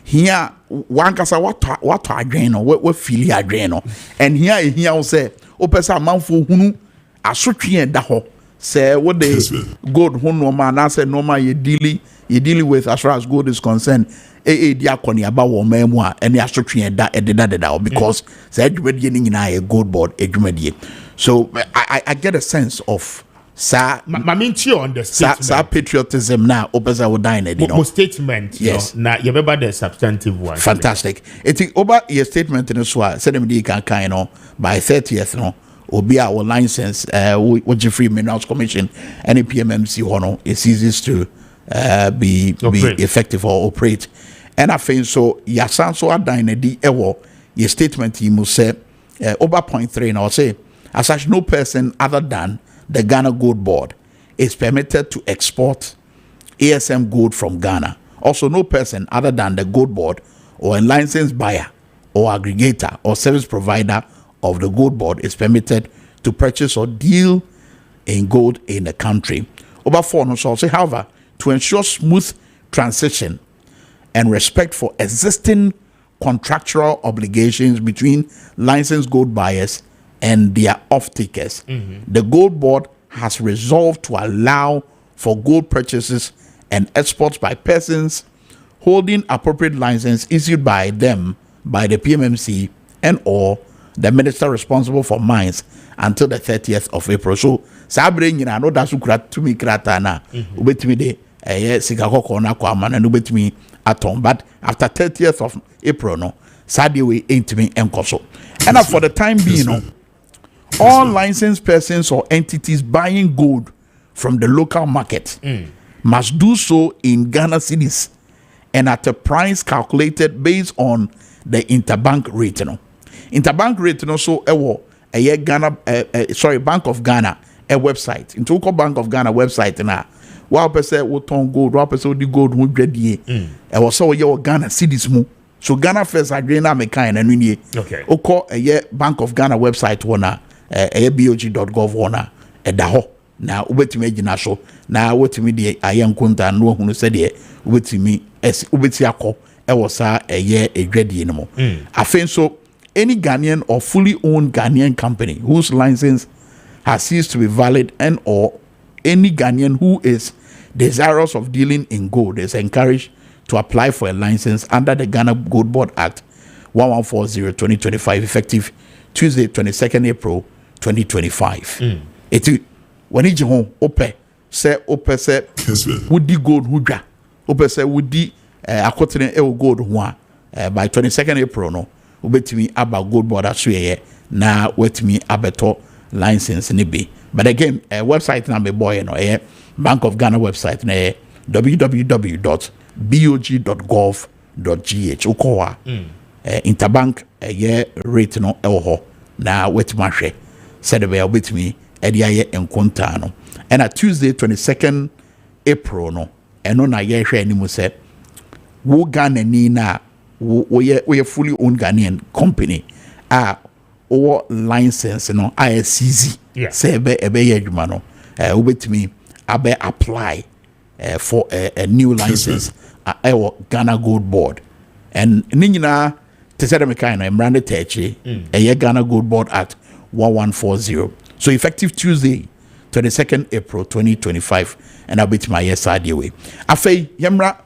S2: here one kasa what adweno we feel adweno, and here will say o pesa manfo hunu asotwe da ho. Say what they gold who no man I said no man you dealing with as far as gold is concerned. Diakoni about one memoir and the astrotrian that because said wedding in a gold board a. So I get a sense of sa
S1: on the statement.
S2: Patriotism now opens would dine it.
S1: Statement, yes. Now you remember the substantive one.
S2: Fantastic. It's over your statement in the swat, said him kind of by 30th no. Will be our license with Free Minerals Commission and the PMMC hono it ceases to be effective or operate. And I think so yasan so adine di ewo your statement you must say over point 3 and I'll say as such no person other than the Ghana Gold Board is permitted to export ASM gold from Ghana. Also no person other than the Gold Board or a licensed buyer or aggregator or service provider of the Gold Board is permitted to purchase or deal in gold in the country. Over 4, no, so I'll say, however, to ensure smooth transition and respect for existing contractual obligations between licensed gold buyers and their off-takers, the Gold Board has resolved to allow for gold purchases and exports by persons holding appropriate license issued by them by the PMMC and or the minister responsible for mines until the 30th of April. So, Sabre, you know, that's to me, Kratana, with me, the Sikako na Kwama, and with me at home. But after 30th of April, no, Sadie, we ain't me and Koso. And for the time being, no, all licensed persons or entities buying gold from the local market must do so in Ghana cedis and at a price calculated based on the interbank rate, you know. Interbank rate no so a Ghana Bank of Ghana a website into Bank of Ghana website na wa pese wo ton gold wa pese di gold hu dwadie e wo so ye Ghana cedis mu so Ghana first adwen na me kan na nwie
S1: okay
S2: okọ a Bank of Ghana website wona a bog.gov wona e da ho na ubetimi agina so na wotimi de ayenkunta no hunu se de ubetimi akọ e wo sa e dwadie no mo afen so any Ghanaian or fully owned Ghanaian company whose license has ceased to be valid and or any Ghanaian who is desirous of dealing in gold is encouraged to apply for a license under the Ghana Gold Board Act 1140-2025 effective Tuesday 22nd April 2025. It when you home ope say would di gold hudra ope say would di akotene gold by 22nd April no ubetimi aba Gold Board asuyeye na wetimi abeto license ni be. But again, website na be boy no Bank of Ghana website na www.bog.gov.gh ukowa interbank rate no ho na wetimi ahwe said be ubetimi edi aye enkonta no. And at Tuesday 22nd April no eno na ye hwe animu se wo Ghana ni na we fully owned Ghanaian company or license no ISCZ say ebe adwuma no ubetimi abe apply for a new license our Ghana Gold Board and ni nyina te say dem kind no emrande techi Ghana Gold Board Act 1140 so effective Tuesday 22nd April 2025 and ubetimi yesade way afei yemra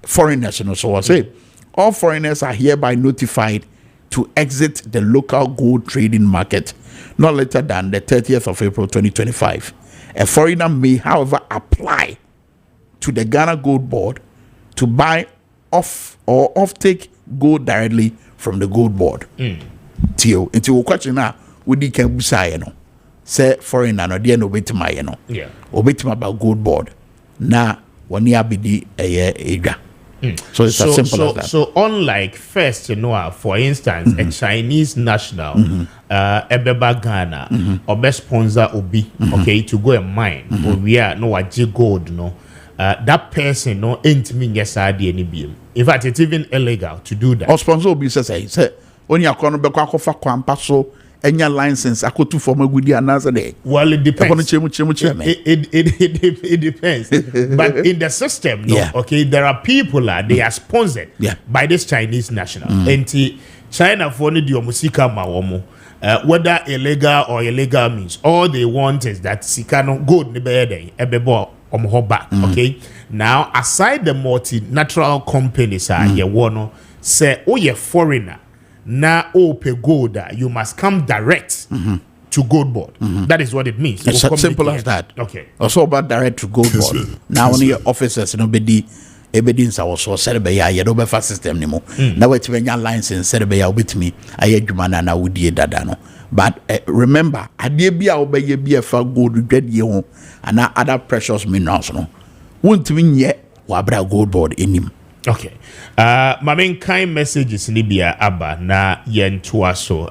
S2: foreigners no so I say all foreigners are hereby notified to exit the local gold trading market not later than the 30th of April 2025. A foreigner may, however, apply to the Ghana Gold Board to buy off or offtake gold directly from the gold board. Till until question now we di can busa no. Say foreigner no dey no betima ye no.
S1: Yeah.
S2: Obetima about gold board. Na wani abidi edwa. So it's as simple as that.
S1: So unlike first, for instance, a Chinese national, Ebeba Ghana, or best sponsor Obi, okay, to go and mine, or we are no a gold, no. That person no ain't mean yes any beam. In fact, it's even illegal to do that.
S2: Or sponsor Obi says, when you are going to be quack any license I could do for my good another day.
S1: Well, it depends. It depends. But in the system, okay, there are people they are sponsored by this Chinese national. And China for the musika mawomo. Whether illegal or illegal means all they want is that sikano good ni bede ebebo back. Okay. Now aside the multinational companies ye wono say ye foreigner. Na pay gold, you must come direct to gold board. That is what it means.
S2: It's as simple as that.
S1: Okay.
S2: Also about direct to gold board. Now only officers nobody evidence I was so said by ya do befa system nimo. Now it's when your license said by ya with me I jumana na wudi dadano. But remember ade bia obeye bia fa gold dwade ho and other precious minerals no. Won't mean yet wa bra gold board enim.
S1: Okay. My main kind message is Libya Abba na Yentuaso.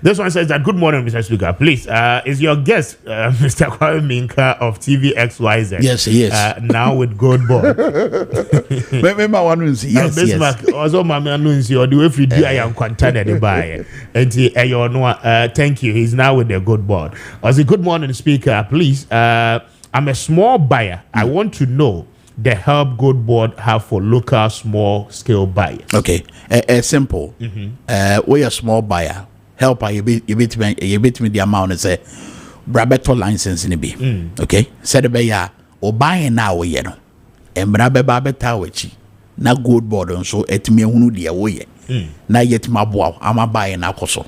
S1: This one says that good morning, Mr. Speaker. Please, is your guest Mr. Kwame of TVXYZ?
S2: Yes, he is.
S1: Now with gold board.
S2: Remember one who yes,
S1: Bismarck also my man knows you the way if you do I am contented to buy. And thank you. He's now with the gold board. I say good morning, Speaker. Please, I'm a small buyer. I want to know the help gold board have for local small scale buyers. Okay,
S2: simple. We a small buyer. Help you bit me the amount and say brabeto license in be. Okay, said the buyer or buying now we no. And brabeta wechi na gold board and so et me hunu dia we. Na yet my boy I'm a buying na koso.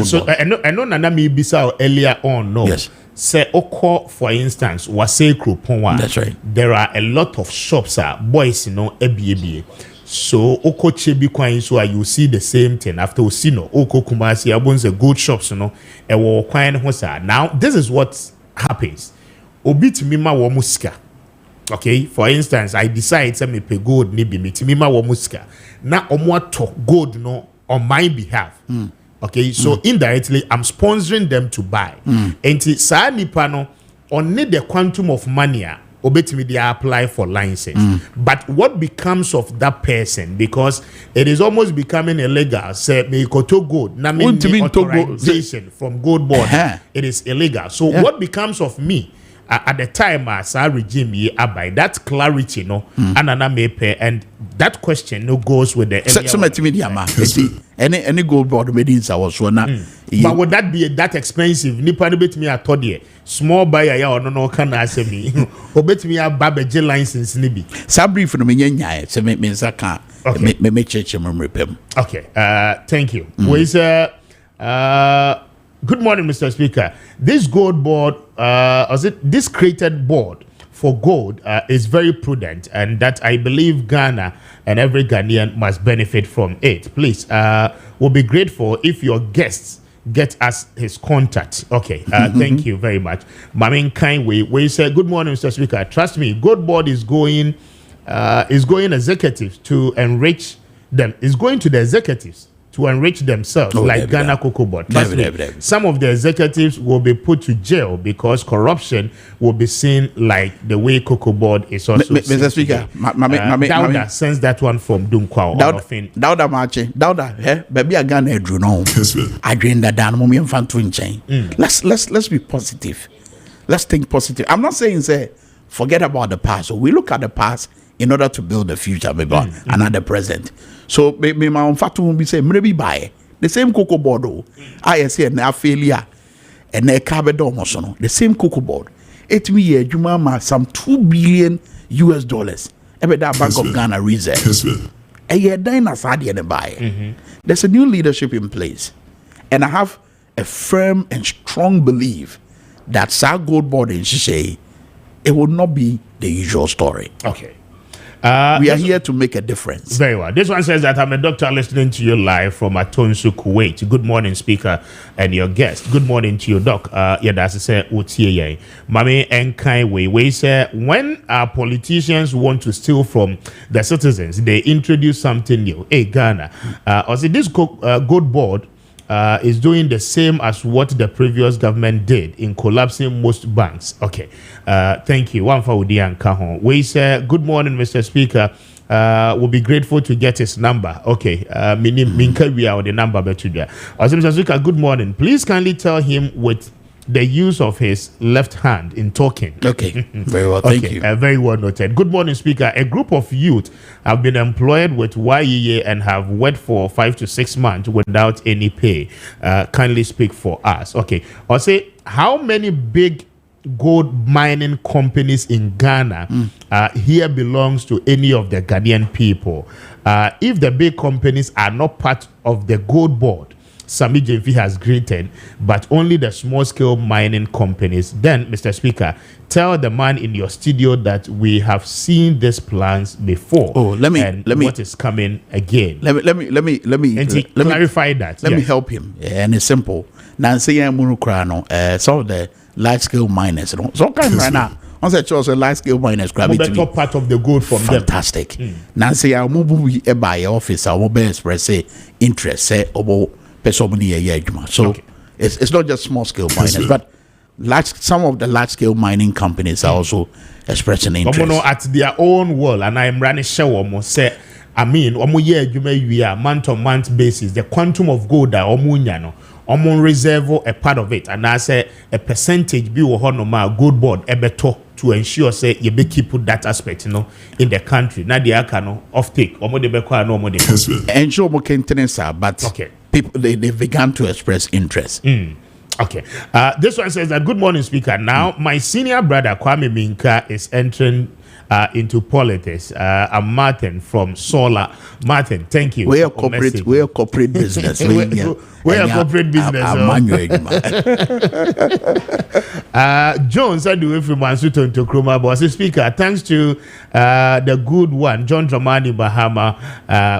S1: So I know nana me bisa earlier on no.
S2: Yes.
S1: Say Oko, for instance, Wase Kruponwa.
S2: That's right.
S1: There are a lot of shops, boys, EBA. So Oko Chebi Kwain, so you see the same thing after Osino, Oko Kumasi, Abun's a good shops, and Kwain Hosa. Now, this is what happens. Obit Mima Wamuska. Okay, for instance, I decide to pay gold, maybe me Mima Wamuska. Now, Omwato gold no on my behalf. Okay, so indirectly, I'm sponsoring them to buy. And sa nipa no on need the quantum of money, obetimi they apply for license. But what becomes of that person because it is almost becoming illegal? Say me koto gold, na me authorization from gold board. It is illegal. So what becomes of me? At the time as our regime by that clarity no anana may pay and that question no goes with the
S2: any gold board meetings I was one
S1: but would that be that expensive nipa no bet me atodie small buyer ya or no can ask me obet me a babeje license ni bi
S2: sa brief no me nya se me nsaka me church repem.
S1: Okay, thank you. Good morning, Mr. Speaker. This gold board, this created board for gold is very prudent, and that I believe Ghana and every Ghanaian must benefit from it. Please, we'll be grateful if your guests get us his contact. Okay, thank you very much. Mamin Kindway, where you say, good morning, Mr. Speaker. Trust me, gold board is going executives to enrich them. It's going to the executives to enrich themselves, like Ghana Cocoa Board. Some of the executives will be put to jail because corruption will be seen like the way Cocoa Board is also seen.
S2: Mr. Speaker,
S1: Dauda sends that one from Dunkwao.
S2: Dauda Maakye, Dauda, baby, I Ghana drew no. I dream that down moment fan twin chain. Let's be positive. Let's think positive. I'm not saying say forget about the past. So we look at the past in order to build the future, maybe another present. So maybe my own fact will be say maybe buy the same cocoa board. I say na failure and na carbedo the same cocoa board. It me Juma some $2 billion. Every that Bank of Ghana reserve. A year dinosaur and buy. There's a new leadership in place, and I have a firm and strong belief that Sa gold board in Shishay, it will not be the usual story.
S1: Okay.
S2: We are here to make a difference.
S1: Very well. This one says that I'm a doctor listening to you live from Atonsu, Kuwait. Good morning, speaker, and your guest. Good morning to you, doc. Yeah, that's say Utiye. Mami Enkai we say when our politicians want to steal from the citizens, they introduce something new. Hey, Ghana. Also, this good board is doing the same as what the previous government did in collapsing most banks. Okay. Thank you. One for Udian Kahon. We say, good morning, Mr. Speaker. We'll be grateful to get his number. Okay. Minka, we are the number, but today. Mr. Speaker, good morning. Please kindly tell him with the use of his left hand in talking.
S2: Okay, very well, thank you.
S1: Very well noted. Good morning, Speaker. A group of youth have been employed with YEA and have worked for 5 to 6 months without any pay. Kindly speak for us. Okay, I'll say, how many big gold mining companies in Ghana here belongs to any of the Ghanaian people? If the big companies are not part of the gold board Sami Jemfi has granted, but only the small-scale mining companies, then, Mr. Speaker, tell the man in your studio that we have seen these plans before.
S2: Oh, let me
S1: what is coming again.
S2: Let me
S1: clarify that.
S2: Let me help him. Yeah, and it's simple. Now, say some of the large-scale miners, so come right now. On the choice of large-scale miners,
S1: top part of the gold from
S2: fantastic.
S1: Them.
S2: Now, say I move by office, I will express interest, say about. So okay. It's not just small scale miners, but some of the large scale mining companies are also expressing interest.
S1: At their own wall, and I'm running show almost say, I mean, you may month on month basis, the quantum of gold that reserve a part of it, and I say a percentage be gold board ebeto to ensure say you be keep that aspect, in the country. Now the akano off take or
S2: ensure more maintenance, but
S1: okay.
S2: People they began to express interest.
S1: Okay. This one says that good morning, Speaker. Now my senior brother Kwame Minka is entering into politics. I'm Martin from Sola. Martin, thank you.
S2: We're corporate business.
S1: We're corporate business. John said the way from Mansuton to Kroma Boss. Speaker, thanks to the good one, John Dramani Bahama,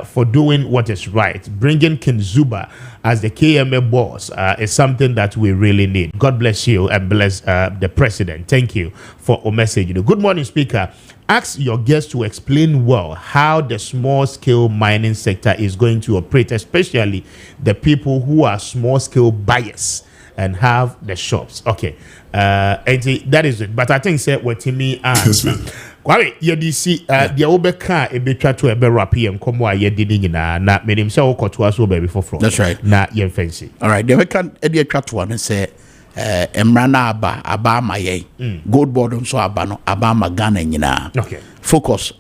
S1: for doing what is right. Bringing King Zuba as the KMA boss is something that we really need. God bless you and bless the president. Thank you for a message. Good morning, Speaker. Ask your guests to explain well how the small-scale mining sector is going to operate, especially the people who are small-scale buyers and have the shops. Okay, that is it. But I think say what to me Kwame, you see, the Obeka a bit try to a rapi and come why you didn't na made himself to us over before from.
S2: That's right.
S1: Na you fancy.
S2: All right, the can edit chat one and say. Emrana aba maye gold board nso aba no aba magana nyina.
S1: Okay.
S2: Focus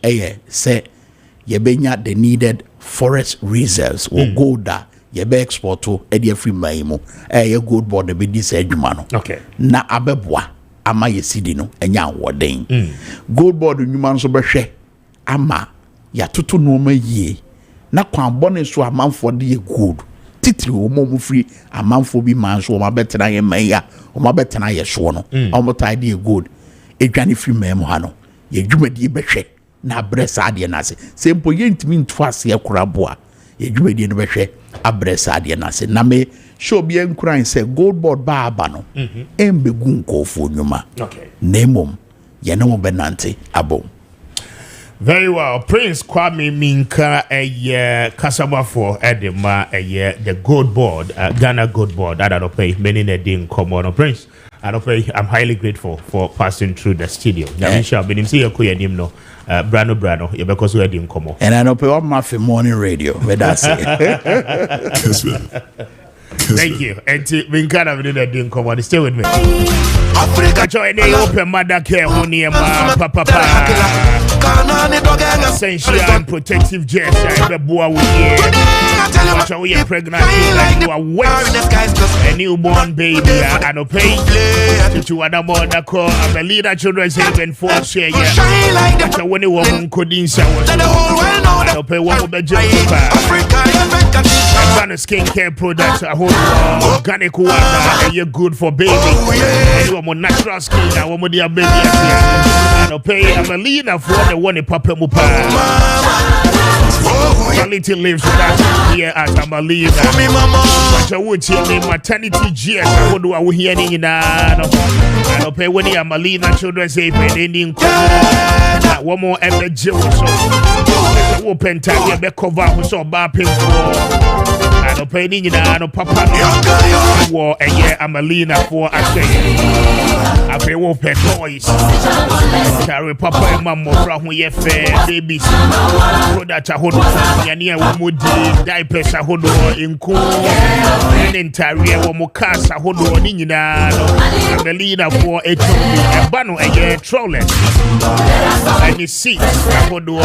S2: say yebenya the needed forest reserves or gold da yebe export to edi free maimo gold board be this adwuma no.
S1: Okay.
S2: Na abeboa ama yesidi no enya woden. Gold board nyuma nso behwe ama ya tutu no ma yie na kwan bone so amanfo de gold titiri omo free amanfo bi man so omo betena ye maya omo betena ye so no omo tide ye good edwane free mem ha no ye dwumadi behwe na abresa ade na se sempo ye ntimi ntoase ye korabo ye dwumadi no behwe abresa ade na se na me show bi enkran se gold board ba aba no embegu nkofo nyuma.
S1: Okay.
S2: Nemom ye no benante abom.
S1: Very well. Prince Kwame Minka Kasaba for Edema the gold board, Ghana gold board. I don't pay many didn't come on. Prince, I'm highly grateful for passing through the studio. Now we shall be see your no Brano, you because we didn't come on.
S2: And I don't pay all my morning radio. Where that's it.
S1: Thank you. And Minka didn't come on. Stay with me. Africa join the open mother care honey papa. Essential and protective jets. Watch how you're pregnant, like you are wet. A newborn baby, and a pay to another mother call. I'm a leader, children's haven for share. Watch how when you woman could in shower. I'll pay one of the jobs. I'm gonna skincare products. I hold organic water, and you're good for baby. And you are more natural skin. I want more baby. I'll pay Amelina for the one in Papa Mupa. Quality lives with us here at Amelina. But I would say maternity GS. I would do a weekend in I pay when the Amelina children say pending. One more energy so open time you be cover so bad pink I don't pay any no papa war a year Amelina for I say I pay open toys carry papa and mama from where fair babies product a hold near one diapers a hold in cool and entire one more cars a hold on in Amelina for a bano a year trolley and you see I hold no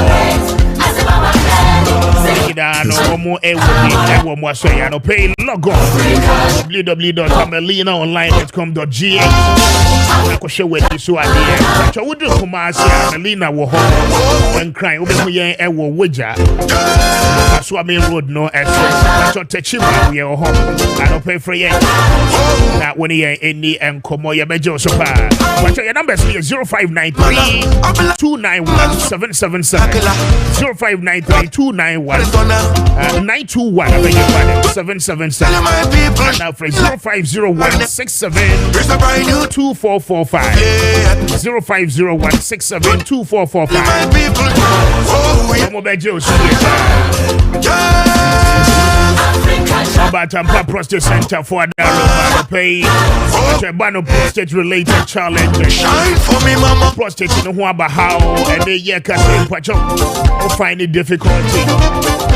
S1: more no pay log on www.amelinaonline.com.ga I could show with you so idea. I would do for my Amelina will hold and crying over here and will widger. That's what I mean road no I shall touch him your home. I don't pay for yet. Not when he ain't any and come on your bejo so bad. But your number is 0593 291 777 0593 291 921 I beg your pardon 777 now for 0501 67 2445 0501 67 2445 Come on bejo about Tampa Prostate Center for Daroma pay Bano prostate related challenge. Shine for me, mama. Prostate in the how and the year can find it difficulty.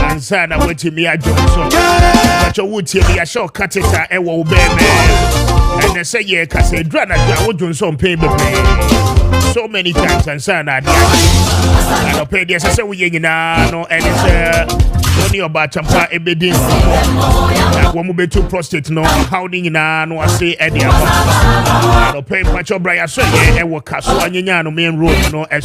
S1: And son, I went to me a Johnson. But you would tell me a short catheter and will be man. And they say, yeah, because they drown at the Johnson pay me so many times and son, I don't pay this. I say, we ain't no, and it's only about Tampa Ebedin. One will be too prostate no how did no I say Eddie I don't pay much of Brian so yeah and what castle and no main road no as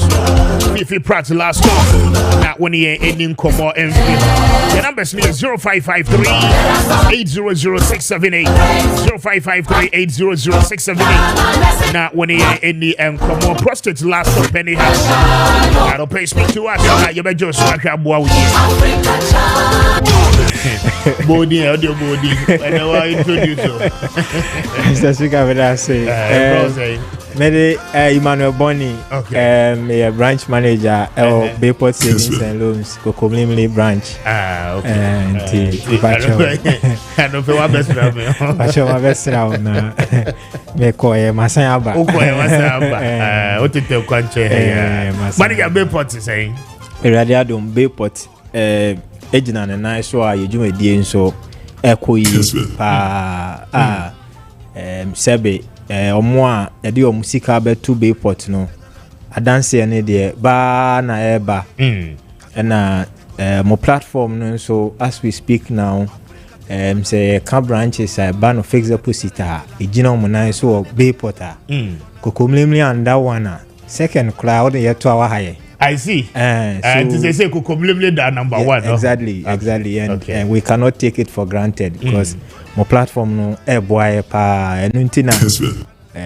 S1: if he practice last time not when he ending come or and the number is 0553 800 0553 800 not when he ending and come or prostate last time penny house I don't pay speak to us you better just walk out boy body audio body and I want to introduce you
S3: Mr. Speaker what I say Mede Emmanuel Bonny a branch manager at Bayport Savings and Loans Kokomlimli branch
S1: okay
S3: and
S1: I don't feel my best friend
S3: my best friend me call Masayaba
S1: what to tell country manager Bayport is saying
S3: Radiadom Bayport ejina na na so a yedwumadi nso ekoyi pa sebe omo a ede o musika betu Bayport no adanse ne de ba na eba na mo platform no so as we speak now say can branches ba no fix deposit a ejina mo na so Bayport a kokomlemli anda wana second crowd yeto awahaye
S1: I see. And they say Kukumlimli da number one.
S3: Exactly, no? Exactly. And we cannot take it for granted because my platform no boy pa enuntina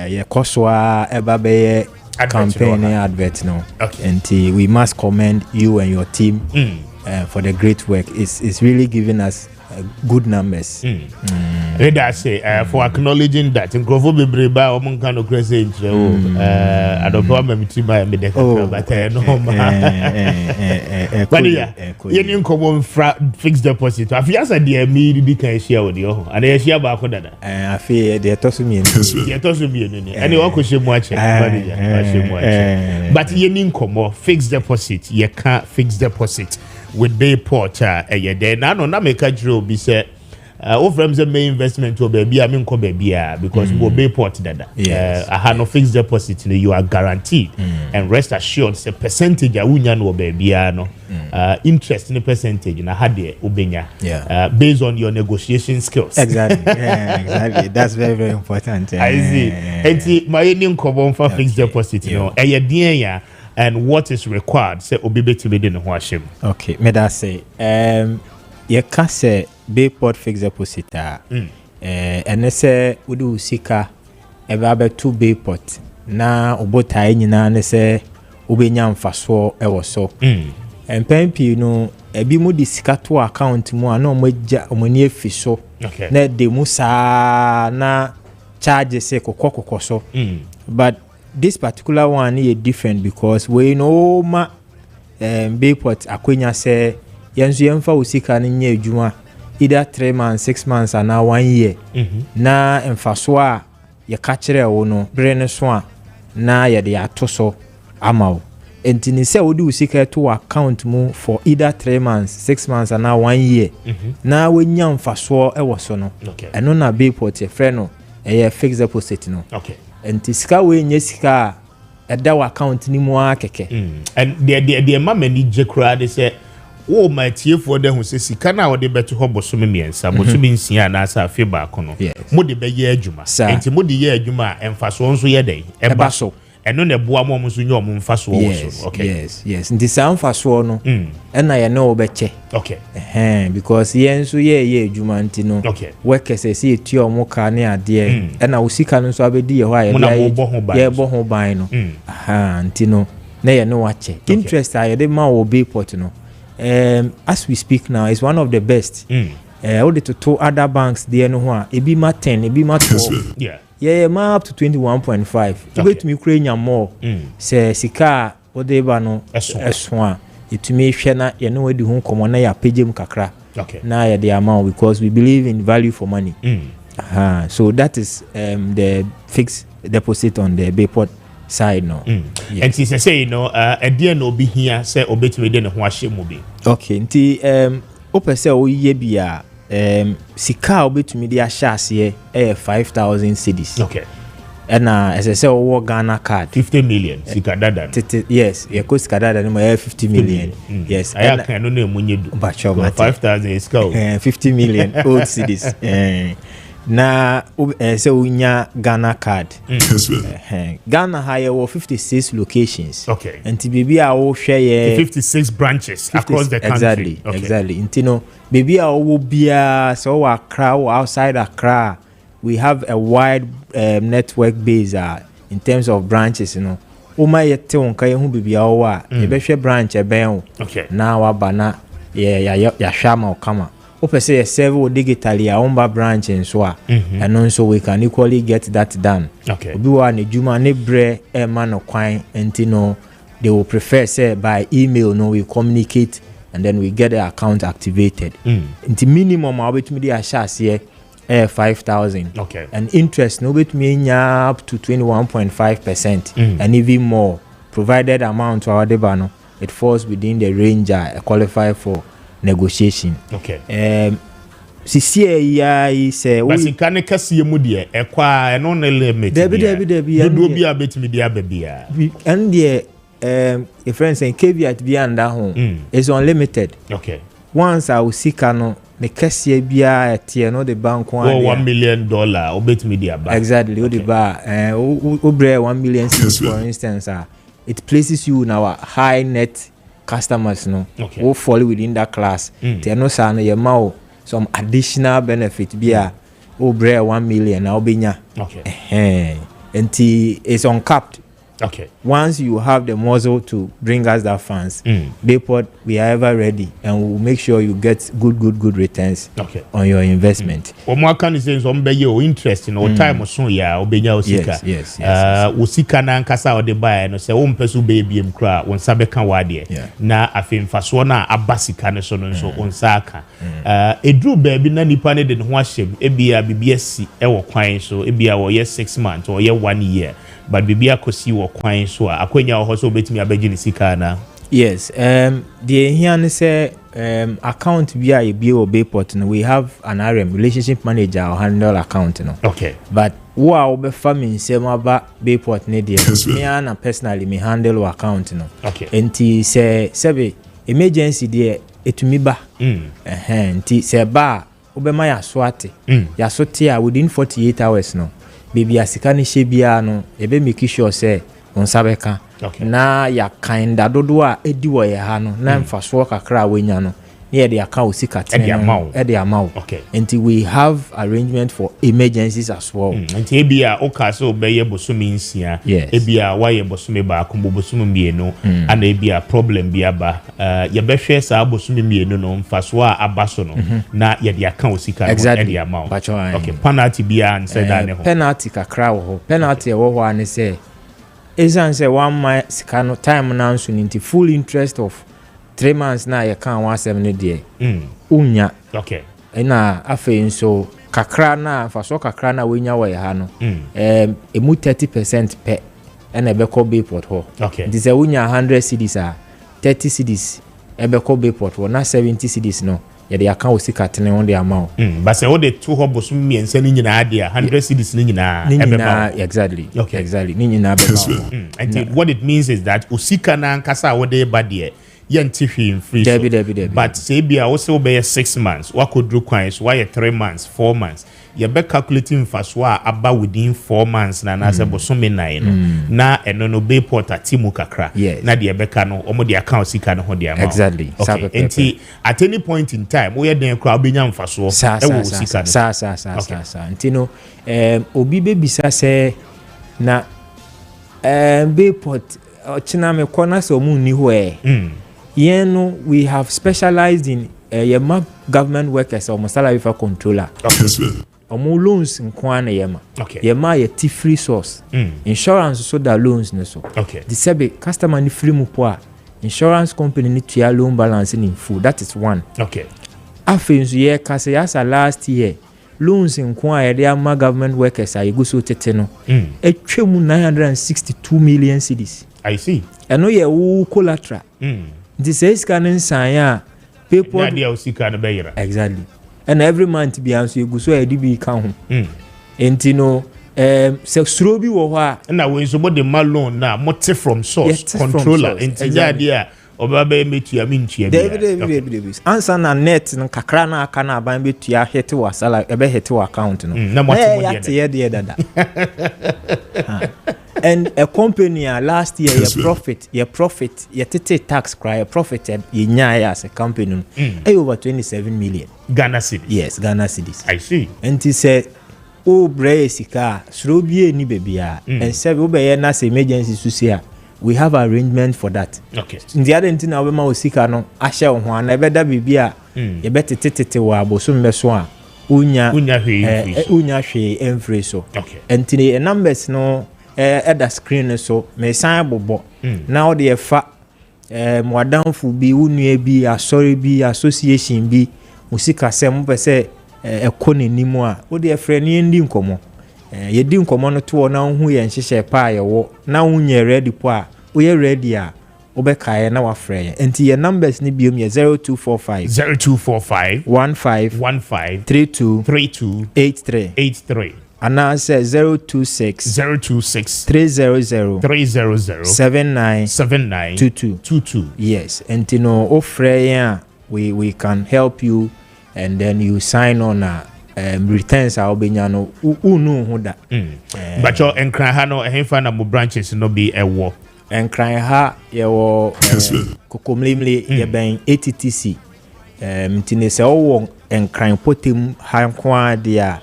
S3: ye koswa ebabe campaign advert no. Okay. And we must commend you and your team for the great work. It's really giving us good numbers.
S1: I say for acknowledging that in Grovo Bibriba or Moncano Crescent, I don't know me to buy me the but yeah, you come fixed deposit. If you answer the immediately can share with you, and they share back on that.
S3: I feel they're tossing me.
S1: They're tossing me, and you also should watch it. But you need come fixed deposit. You can't fix deposit with Bayport. Then I don't make a drill. Be said. From the main investment to baby, I mean, because we Bayport that I had no fixed deposit, you are guaranteed, and rest assured, the percentage I wouldn't know baby, no interest in the percentage, and I had the ubenya, based on your negotiation skills.
S3: Exactly, exactly. That's very, very important.
S1: I see. And my Indian common for fixed deposit, you know, and what is required, say obey to be in Washim.
S3: Okay, may I say, you can say Bayport fixed deposit and they say we do sika eba be to Bayport na obota nyina ne say wobenya mfaso ewo so empempi no ebi mu di sika to account mu ana omagya omani afi so na de mu saa na charges kokoko so but this particular one is different because we know ma Bayport akwenya say yenso yemfa usika ne nya adwuma either 3 months 6 months and 1 year na emfaso a ye ka kire wo no bre ne so a na ye de atoso amawo entini se wodi usika to account mu for either 3 months 6 months and 1 year na wenya mfaso ewo so no eno na Bayport ye frɛ no eye fixed deposit no enti sika we nya sika eda wa account ni mu akeke
S1: and the mama ni je kra de say wo ma tiefo de hu se sika na wo de beto ho bosome miensa bosome nsia na asa afi ba kono mo de be ye adwuma enti mo de ye adwuma emfaso nso ye den eba so eno na boa mo nso nye omo mfaso wo so
S3: yes nti sa mfaso no ena ye no obeche because ye nso ye adwuma nti no workers say eti omo ka ne ade ena usika no nso abedi ye ho aye ye bo ho ban no nti no na ye no wache interest aye de ma wo Bayport no as we speak now is one of the best all the to other banks there no ho ebi ma 10 ebi ma 12 yeah ma up to 21.5 ubetumi kure nya more se sika odeba no eso a etumi hwe na ye no wadi hu komo na ya pagem kakra na ya the amount because we believe in value for money so that is the fixed deposit on the Bayport side no
S1: and she say you know a no be here say obetumi de ne ho ahye mu bi
S3: okay nti opese o ye bia sika obetumi de ahye ase 5,000 cedis and as I say o Ghana card
S1: 50 million sika dada
S3: yes ye ko sika dada no 50 million yes
S1: aya kan no na munyedu 5,000 is go
S3: 50 million old cedis na say unya Ghana card Ghana high 56 locations and baby a wo hwe
S1: 56 branches across the country
S3: exactly intino baby a wo bia so Accra or outside Accra we have a wide network base in terms of branches o ma yete wonka ye hu baby a wo a e be hwe branch e ben na wa bana ya hwama o kama opese ye serve digitally a omba branch so a and so we can equally get that done obi wa ne juma ne bre e ma no kwan enti no they will prefer say by email no we communicate and then we get the account activated enti minimum a betumi dey ashase 5,000 and interest no betumi nya up to 21.5% and even more provided amount our deba no it falls within the range I qualify for negotiation sisi ya say
S1: we can kase mu de ekwa no na limit
S3: debi
S1: do bi abetimi dia babia
S3: and the a friend saying caveat bi anda ho is unlimited once I will seek no the kase bia etie no the bank
S1: $1 million obetimi dia ba
S3: exactly o the ba obre 1 million for instance it places you in our high net customers who fall within that class they no say no ye ma some additional benefit bia obre 1 million na obenya and it's uncapped once you have the muscle to bring us that funds Bayport we are ever ready and we'll make sure you get good returns on your investment
S1: o mo aka ni say so mbe ye o interest no time so ya obenya osika osika na nkasa o de buy no say o mpeso baby em kra won sabe kan wade na afemfaso na abasika ne so no so on saka edru baby na nipa ne de ho ahyem ebia bibia si e wo kwan so ebia wo ye 6 months or ye 1 year but bibia kosi wo kwan so akwenya ho so betimi abeji ni sika na
S3: yes the here say account bia e bi o Bayport no we have an RM relationship manager or handle account no but wo a obe family nsem aba Bayport ne de me ana personally me handle account no enti say sebe emergency de etumi ba enti say ba obe ma ya so ate ya so te within 48 hours no baby asika ne hye bia no ebe make sure say on sabeka na ya kinda dodo a edi wo ye ha no na mfaso kakra wenya no near the account sika
S1: the amount
S3: at the amount.
S1: Okay.
S3: Until we have arrangement for emergencies as well.
S1: Until ebia okaso obeye bosumi nsia.
S3: Yes.
S1: Ebia waye bosumi ba kumbo bosumi mienu and ebia problem biaba ye behwe sa bosumi mienu no mfaso a abaso no na ye the account sika at the amount. Okay, penalty bia and say that
S3: penalty kakra wo penalty e wo ho ane say ezan say one my sika no time na nso into full interest of 3 months na ye kan 17 dey unya.
S1: Okay.
S3: Na afi nso kakra na faso kakra na wenya wo ha no emu 30% pe na ebe ko Bayport ho.
S1: Okay.
S3: This unya 100 cedis a 30 cedis ebe ko Bayport ho na 70 cedis no ye dey account sika tene on the amount.
S1: But say what the two ho bosum miensa ni nyina dia 100 cedis ni nyina ebe ma.
S3: Exactly.
S1: Okay.
S3: Exactly. Ni nyina be ma.
S1: And what it means is that usika na nkasa wo dey ba there yenti hwim free.
S3: Debi.
S1: But say bia wo say obey 6 months, what could do quite why 3 months, 4 months. You be calculating fast about within 4 months na say bosome 9 na eno no Bayport atimu kakra.
S3: Yes.
S1: Na de beka no omo de account sika no ho de amount.
S3: Exactly.
S1: Okay. Enti at any point in time we den kra obenya mfaso e wo sika no.
S3: Sa. Enti no obi be bisa say na Bayport ochina me kona so mu ni ho no, we have specialized in yema government workers or salary for controller. Omo loans nkwana yema.
S1: Okay.
S3: Yema ye free source. Insurance so that loans no so.
S1: Okay.
S3: The sebe customer ni free mu po insurance company ni to loan balance in full. That is one.
S1: Okay.
S3: Afenso ye kase yasa last year loans nkwa ye dey ma government workers a go so tete no. Etwemu 962 million cedis.
S1: I see.
S3: Eno ye wo collateral. This is canon sign people. Exactly. And every month be answer you go so a DB count. Entino se strobi wo ho
S1: na we so the malone na motive from source controller entinya dia obabe metua mintua bia.
S3: David. Answer na net no kakra na aka na aban betua hit wa sala ebe hit wa account no.
S1: Na motive
S3: dey dada. And a company last year your profit your tete tax cry your profit ye nya as a company over 27 million
S1: Ghana cedis.
S3: Yes, Ghana cedis.
S1: I see.
S3: And he said o bre sika srobie ni bebia and say we be na say emergency susia we have arrangement for that.
S1: Okay.
S3: The other thing na we ma osika no ahye ho ana beda bebia ye betete wa abosom beso a unya hwe enfree so.
S1: Okay.
S3: And the numbers no at the screen so me san bobo now the fa mwadamfu bi unue bi asori bi association bi musika sem pese ekone nimu a wo de frɛ ne ndi nkomo ye di nkomo no to na hu ye nhyehyɛ pa ye wo na unye ready po a wo ye ready a wo be kae na wa frɛ enti ye numbers ni biom ye
S1: 0245 15 32 83
S3: and now says 026 300 7922. Yes, and you know, offer we can help you, and then you sign on returns our benyano unu huda.
S1: But your enkran no ehfa na mo branches no be ewo.
S3: Enkran ha ye wo kokomlimli ye ben ATTC. Mtine se owo enkran potem ha kwa dia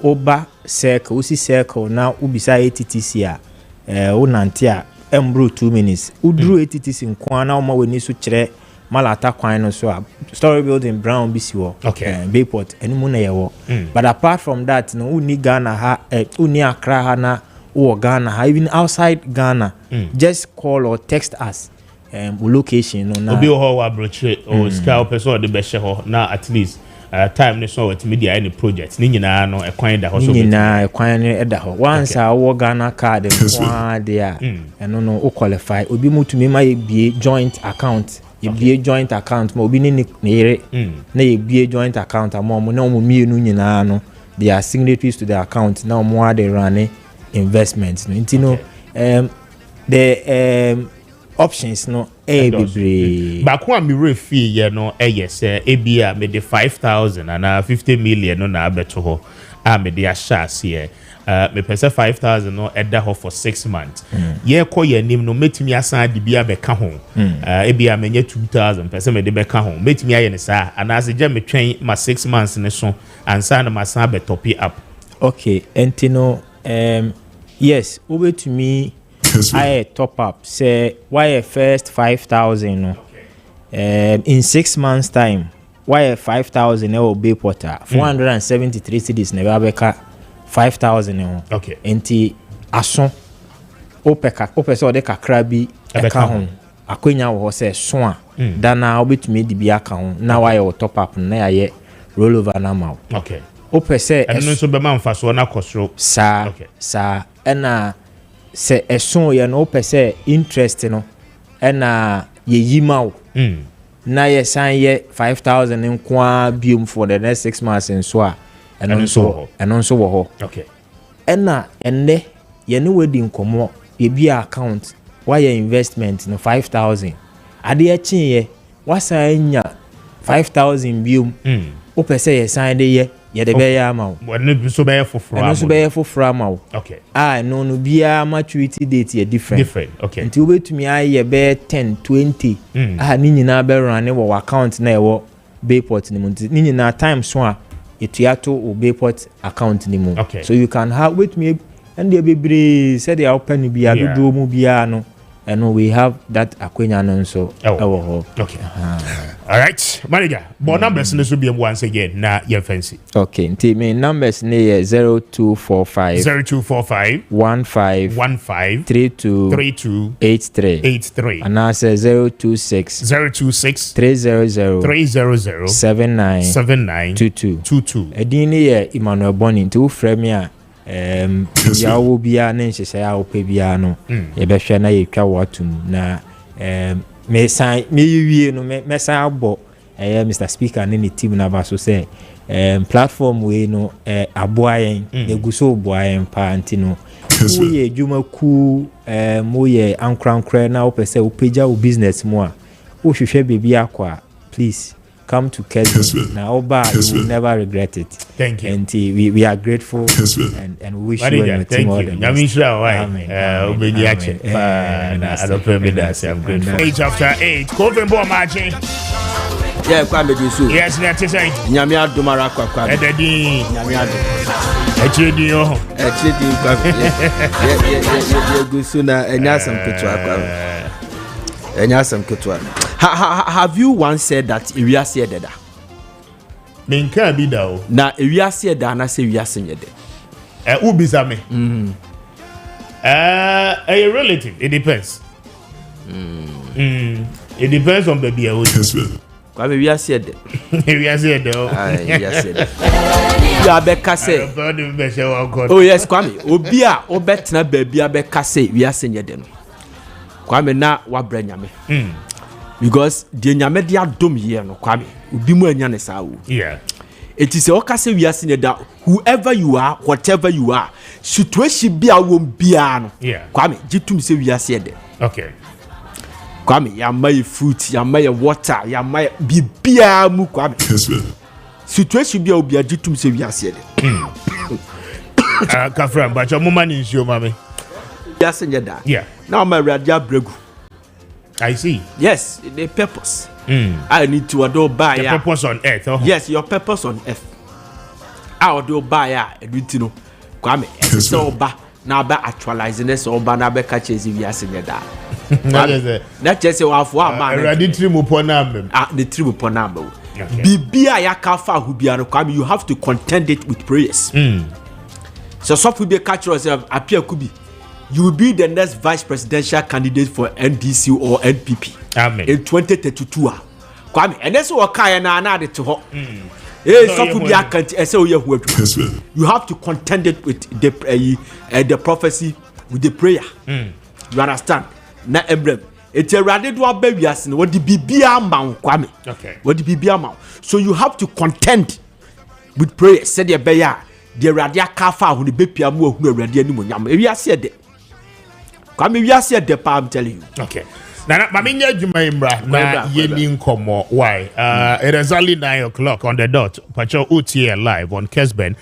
S3: oba circle usi circle na ubisa ATTC a unante a embro 2 minutes udru ATTC nkwa na oma weni so kire malata kwan no so a story building brown bisi wo Bayport enimu na yewo but apart from that no uni Ghana ha uni Accra ha na wo Ghana ha even outside Ghana just call or text us location no na
S1: obi ho wa broche o scout person de be she ho na at least time ne so what media any project ni nyina no ekwan da ho so
S3: nyina ekwan ne da ho once a wo Ghana card kwa dia eno no o qualify obi mutumi ma ye bie joint account ye bie joint account ma obi ne yere na ye bie joint account amom na omo mienu nyina no they are signatories to the account na omo ade run investments no ntino the options no bebre
S1: ba ko am refi ye no yes ebia me de 5000 and 50 million no na abeto ho me de ashas here me pese 5,000 no eda ho for 6 months ye ko ye nim no metimi asan de bia be ka ho e bia menye 2,000 pese me de be ka ho metimi aye ne sa anase je me twen ma 6 months ne so ansa na masan be top up.
S3: Okay, entino yes, over to me I top up say why first 5,000 no in 6 months time why 5,000 will be porter 473 cedis never beka 5,000
S1: okay
S3: enti aso opesa de kakra bi eka ho akonya wo say so a dana obetumi di bi aka ho na why will top up na ye roll over na ma
S1: okay
S3: opese
S1: eno so be man fa so na kosro
S3: sa
S1: okay
S3: sa ena se eson ye no opese interest no ena ye yima wo na ye san ye 5,000 nkwa biom for the next 6 months and so eno so wo ho
S1: okay
S3: ena enne ye no wedi nkomo ye bi account why your investment no 5,000 ade ye chin ye wasa nya 5,000 biom opese ye san de ye de be ya ma wo
S1: eno so be foforo
S3: eno so be foforo ma wo
S1: okay
S3: no bia maturity date ye different
S1: okay
S3: nti obetumi aye be 10 20 ni nyina be run wo account na e wo Bayport ni mu ni nyina time so a etuato o Bayport account ni mu
S1: okay.
S3: So you can have with me and the bebre said they open bia dodo mu bia no and we have that akwenya no so
S1: okay all right manager but numbers no so be once again na your fancy
S3: okay nti me numbers ne 0245 15 32 83 and I say 026 300 79 22 edini ye Emmanuel Boni nti wo frɛ me a ya wo bia na nhyehyɛ ya wo pɛ bia no ye bɛhwɛ na ye twa watum na me wie no me san abo Mr. Speaker ne team na ba so say platform we no aboayen eguso aboayen pa antino wo ye djuma ku mo ye ankrankra na wo pese wo pagya wo business mo a wo hwehwɛ bebi akwa please come to Kessben. Now, Oba, you will never regret it.
S1: Thank you.
S3: And we are grateful and we wish you and your team all the best.
S1: Amen. I'm grateful. 8 after 8. Kofi Mbo Maakye.
S4: Yeah, Kwame Dusu.
S1: Yes, that's it.
S4: Nyame adumara kwa Kwame.
S1: Ededi.
S4: Nyame adu.
S1: Echidi yo.
S4: Echidi Kwame. Yeah, Gusu na enyasam ketwa Kwame. Enyasam ketwa. Have you once said that Iriasi Ededa?
S1: Minka bi da o.
S4: Na Iriasi Ededa na se Iriasi Nyede.
S1: Ubisa me. A relative. It depends. It depends on the beer.
S4: Kwame Iriasi Ededa.
S1: Iriasi Ededa.
S4: Iriasi Ededa. Ya beka say. Oh yes, Kwame. Obi a obetna baby abeka say Iriasi Nyede no. Kwame na wabra nyame. Because the nyame dia dom here no Kwame obi mu anya ne sa wo.
S1: Yeah.
S4: It is o kase wiase ne da whoever you are, whatever you are, situation bia wo bia no.
S1: Yeah.
S4: Kwame jitum se wiase de.
S1: Okay.
S4: Kwame ya may fruit, ya may water, ya may bibia mu Kwame. Situation bia obi jitum se wiase de.
S1: Kafran ba cho mo mani nsio mame.
S4: Wiase ne da.
S1: Yeah.
S4: Now my radia bregu.
S1: I see.
S4: Yes, the purpose. I need to buy
S1: the purpose on earth. Oh.
S4: Yes, your purpose on earth. I do buy everything. Kwame, so ba na ba actualizing this or ba na be catch ezi wiase nyeda. That just say wa for man.
S1: Ready trimu ponambe.
S4: The trimu ponambe. Bibia ya kafa hu bia no Kwame, you have to contend it with prayers. So we be catch yourself Appiah Kubi. You will be the next vice presidential candidate for NDC or NPP.
S1: Amen.
S4: In 2032. Kwame, and that's what Kaya na de to ho. You have to contend it with the prophecy, with the prayer. You understand? Na emblem. It's a radical baby as in what the Bibia man Kwame.
S1: Okay.
S4: What the Bibia man. So you have to contend with prayer. Said the bear, the radical kafa who the baby amu who ready anymore. We are said. Kwame, we are said the I'm telling you.
S1: Okay. na maminya juma imbra na yeni nkomo why it is only 9 o'clock on the dot pacho UTA live on Kessben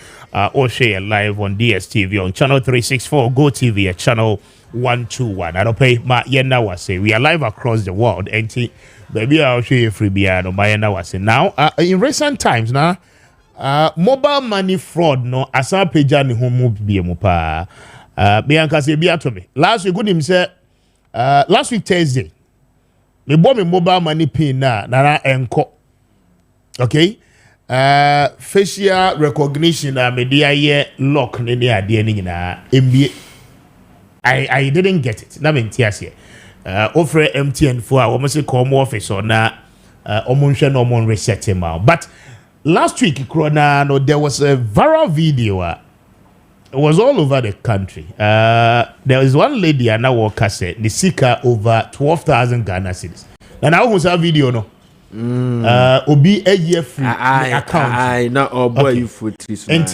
S1: or share live on DSTV on channel 364 Go TV at channel 121 I don't pay ma yena wase we are live across the world and baby I'll show you free no ma yena wase now in recent times now mobile money fraud no asa peja ni homo biemu pa bianca se bia to me last week good him say last week Thursday me bought me mobile money pin na enko okay facial recognition na media ye lock ne ne ade ni nyina mbie I didn't get it na me ntia se offer MTN for a wo say come office or na omonhwe no omon reset him out but last week corona no there was a viral video it was all over the country. There was one lady and I walk said the seeker over 12,000 Ghana cedis. And I almost have video no. Obi a year free account.
S4: I not oh boy you foot this.
S1: And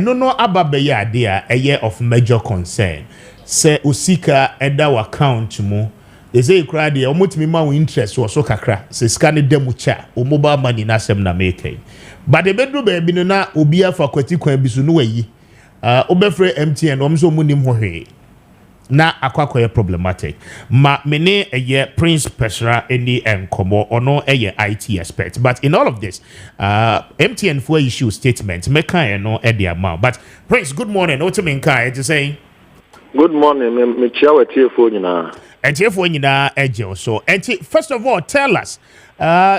S1: no ababe idea a year of major concern. Say usika eda account mo. They say cry there almost me ma interest or so kakra. Say scan demu cha o mobile money na sem na make. But the bedroom baby no na obi afa kwati kwan bisu no yi. Obefre MTN omso munim hohe na akwakoye problematic ma mene eye Prince Pesra eni enkomo ono eye IT expert but in all of this MTN for issue statement meka no e dia ma but Prince good morning otiminka to say
S5: good morning me chia wa tiefo nyina
S1: tiefo nyina eje so first of all tell us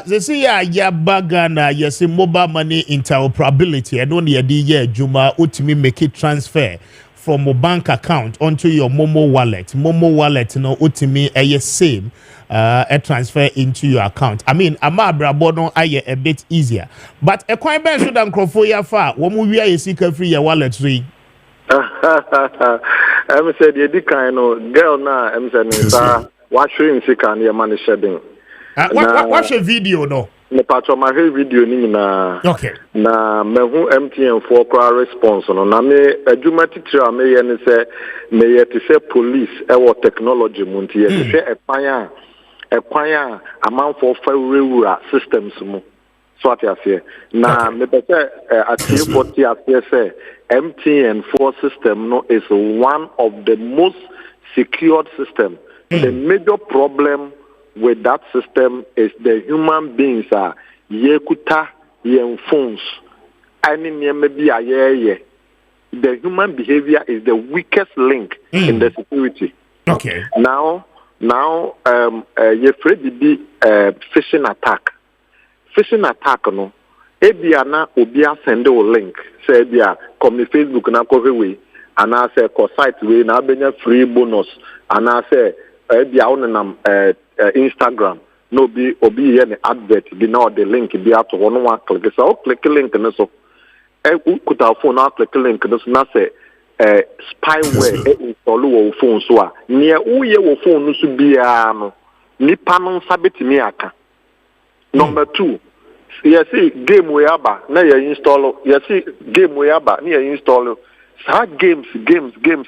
S1: they say ya bagana yes mobile money interoperability and only a DJ Juma ultimately make it transfer from a bank account onto your Momo wallet no ultimately a same a transfer into your account. I mean amabra bono aye a bit easier but a quite bad should crofo ya far when we are seeker free your wallet free.
S5: I said you kind of girl na said what showing sick and your money shedding.
S1: Watch a video no.
S5: Me patcho my video ni na.
S1: Okay.
S5: Na me hu MTN for call response no na me adwuma titira me ye ne say me ye te say police e wo technology mu nti ye te say ekwan a amanfo fa rewura systems mu. So at here. Na me be say at 40 at say MTN for system no is one of the most secured system. The major problem with that system is the human beings are yekuta yen phones. The human behavior is the weakest link in the security.
S1: Okay.
S5: Now you afraid to be phishing attack. Phishing attack no. Ebiana obia send a link. Say bia come to Facebook na cover way and I say ko site way na benya free bonus and I say bia on Instagram no be obi here the advert be now the link be out to one click so click link and so put our phone out click link and so na say spyware install your phone so near uye wo phone no so bia no nipa no sabetimi aka. Number 2 you see game we aba na you install you see game we aba na you install sa games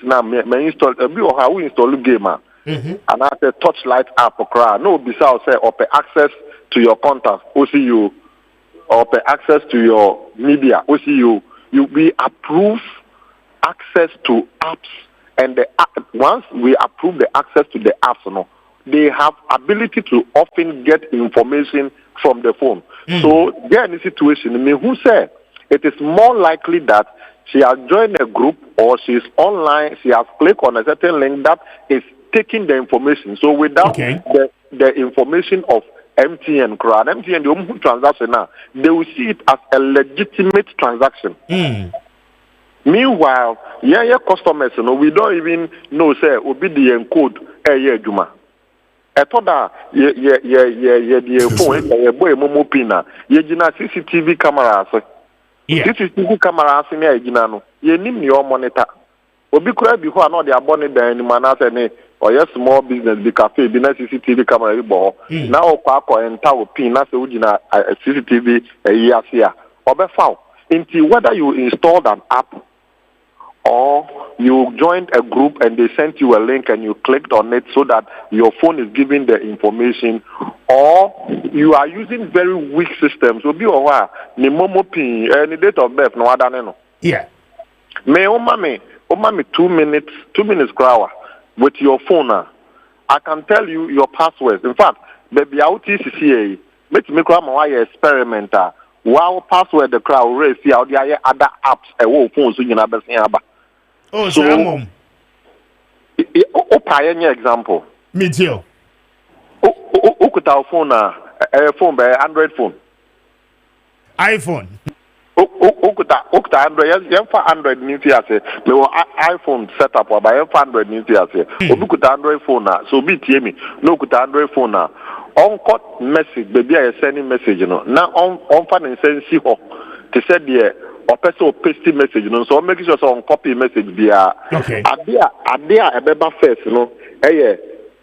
S5: na me install be or how we install game and I say Touchlight app or no beside say or pay access to your contacts OCU or pay access to your media OCU you be approve access to apps and the once we approve the access to the apps no they have ability to often get information from the phone. So there in a situation me who say it is more likely that she has joined a group or she is online, she has clicked on a certain link that is taking the information. So without the information of MTN crowd, MTN the transaction now, they will see it as a legitimate transaction. Meanwhile, customers, we don't even know say obedient code juma. I thought that the phone boy momo pina jina CCTV cameras. CCTV cameras in here jina no. Ye nim your monitor. Obi kura bi ho na de abone dan ni mana say ne or small business be cafe be na CCTV camera bi bo. Na o kwa enter o pin na say ujina CCTV ase a obefa. Until whether you installed an app or you joined a group and they sent you a link and you clicked on it so that your phone is giving the information, or you are using very weak systems. Will be over ni momo pin any date of birth no other no.
S1: Yeah.
S5: Me o mami 2 minutes crowd with your phone. I can tell you your passwords. In fact, baby out TCCA make my experimenter. Wow, password the crowd race see how the other apps a wo phone so you na be aba.
S1: Oh, so mom.
S5: O pioneer example.
S1: Me too.
S5: O kuta phone phone by Android phone.
S1: iPhone.
S5: O kuta Android yes for Android ni ti ase. Me wo iPhone setup or by Android ni ti ase. Obi kuta Android phone na so bi tie me. No kuta Android phone na. On cut message baby I sending message no. Na on fan send si ho. Te said there or person paste message no, so make sure so on copy message via adia ebeba first no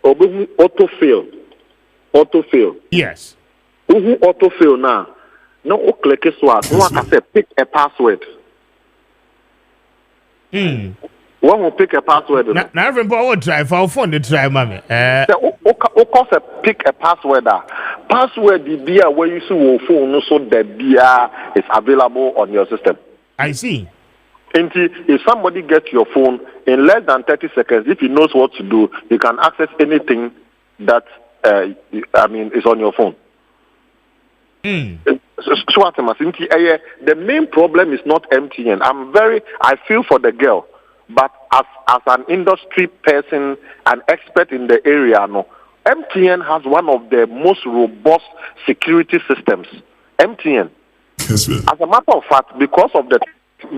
S5: obi autofill
S1: yes
S5: autofill now no o click so as no can say pick a password one will pick a password
S1: na everybody will try for phone to try mommy
S5: o cause pick a password password be where you see your phone so that is available on your system.
S1: I see.
S5: And if somebody gets your phone in less than 30 seconds, if he knows what to do, you can access anything that is on your phone. So the main problem is not MTN. I feel for the girl, but as an industry person, an expert in the area, no. MTN has one of the most robust security systems. MTN.
S6: Kessben.
S5: As a matter of fact, because of the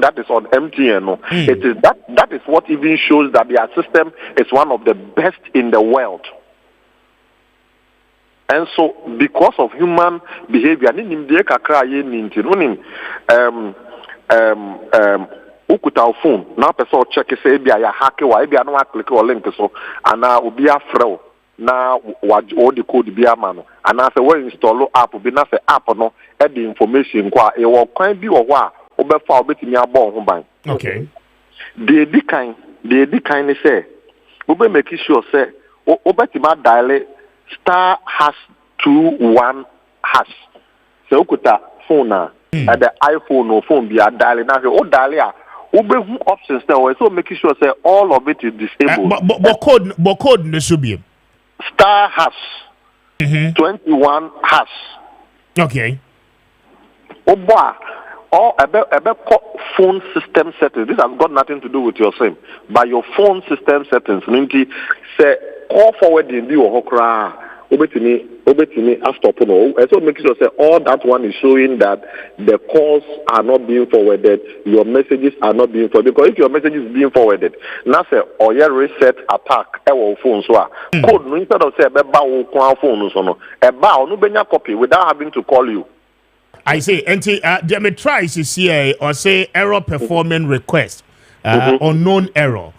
S5: that is on MTN, it is that is what even shows that their system is one of the best in the world. And so, because of human behavior, ukuta phone now person check say bia ya hack wa bia no click or link so ana obi afrew na all the code bi ama no ana say we install app bi na say app no e the information kwa e wo kwan bi wo ho a obefa obetimi abon ho ban.
S1: Okay.
S5: The kind ni say obe make sure say obetima dial *21#. Say ukuta phone na at the iPhone or phone bi dial na o dial a ube options there, so making sure say all of it is disabled.
S1: But code no should be
S5: *21#.
S1: Okay.
S5: Oba or a phone system settings. This has got nothing to do with your SIM, but your phone system settings. Ninti say call forward in the ohokra. Obetini stop no. And so make sure say all that one is showing that the calls are not being forwarded, your messages are not being forwarded. Because if your message is being forwarded, now say or your reset attack our phone so code no instead of say eba phone so no eba no benya copy without having to call you.
S1: I say let me try to see or say error performing request unknown error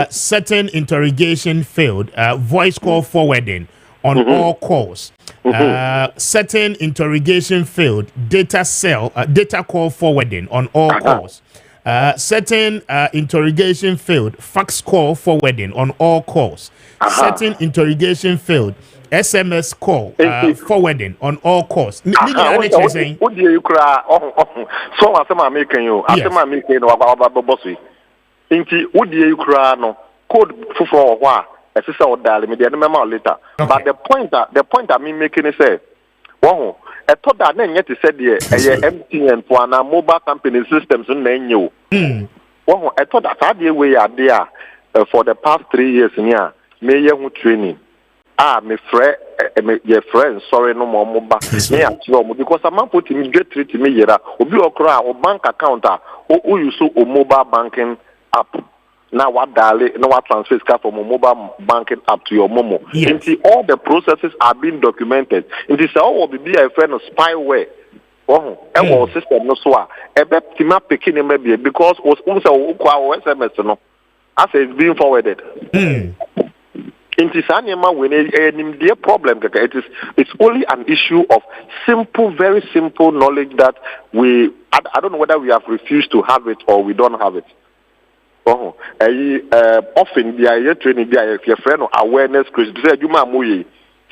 S1: certain interrogation failed voice call forwarding on all calls. Certain interrogation failed. Data call forwarding on all calls. Certain interrogation failed. Fax call forwarding on all calls. Certain interrogation failed. SMS call forwarding on all calls.
S5: What do you cry? So I'm making you. I'm making you. Inti, what do you cry? No code for what? Or dial me later. Okay. But the point I mean making is say, wow, I thought that then yet said the MTN for an mobile company systems in new. Wow, I thought that the way are there for the past 3 years near me young training. Me friend, sorry no more mobile. Because a man put him get treat me here. Obi okra or bank account or you so mobile banking app. Now what dial now what transfer from a mobile banking app to your Momo.
S1: Yes.
S5: All the processes are being documented. In this all will be a friend of spyware. Oh, system no so. Tima picking maybe because was also SMS no. As it's being forwarded. In this animal when a problem it's only an issue of very simple knowledge that I don't know whether we have refused to have it or we don't have it. Often the training the your friend awareness create say you ma moye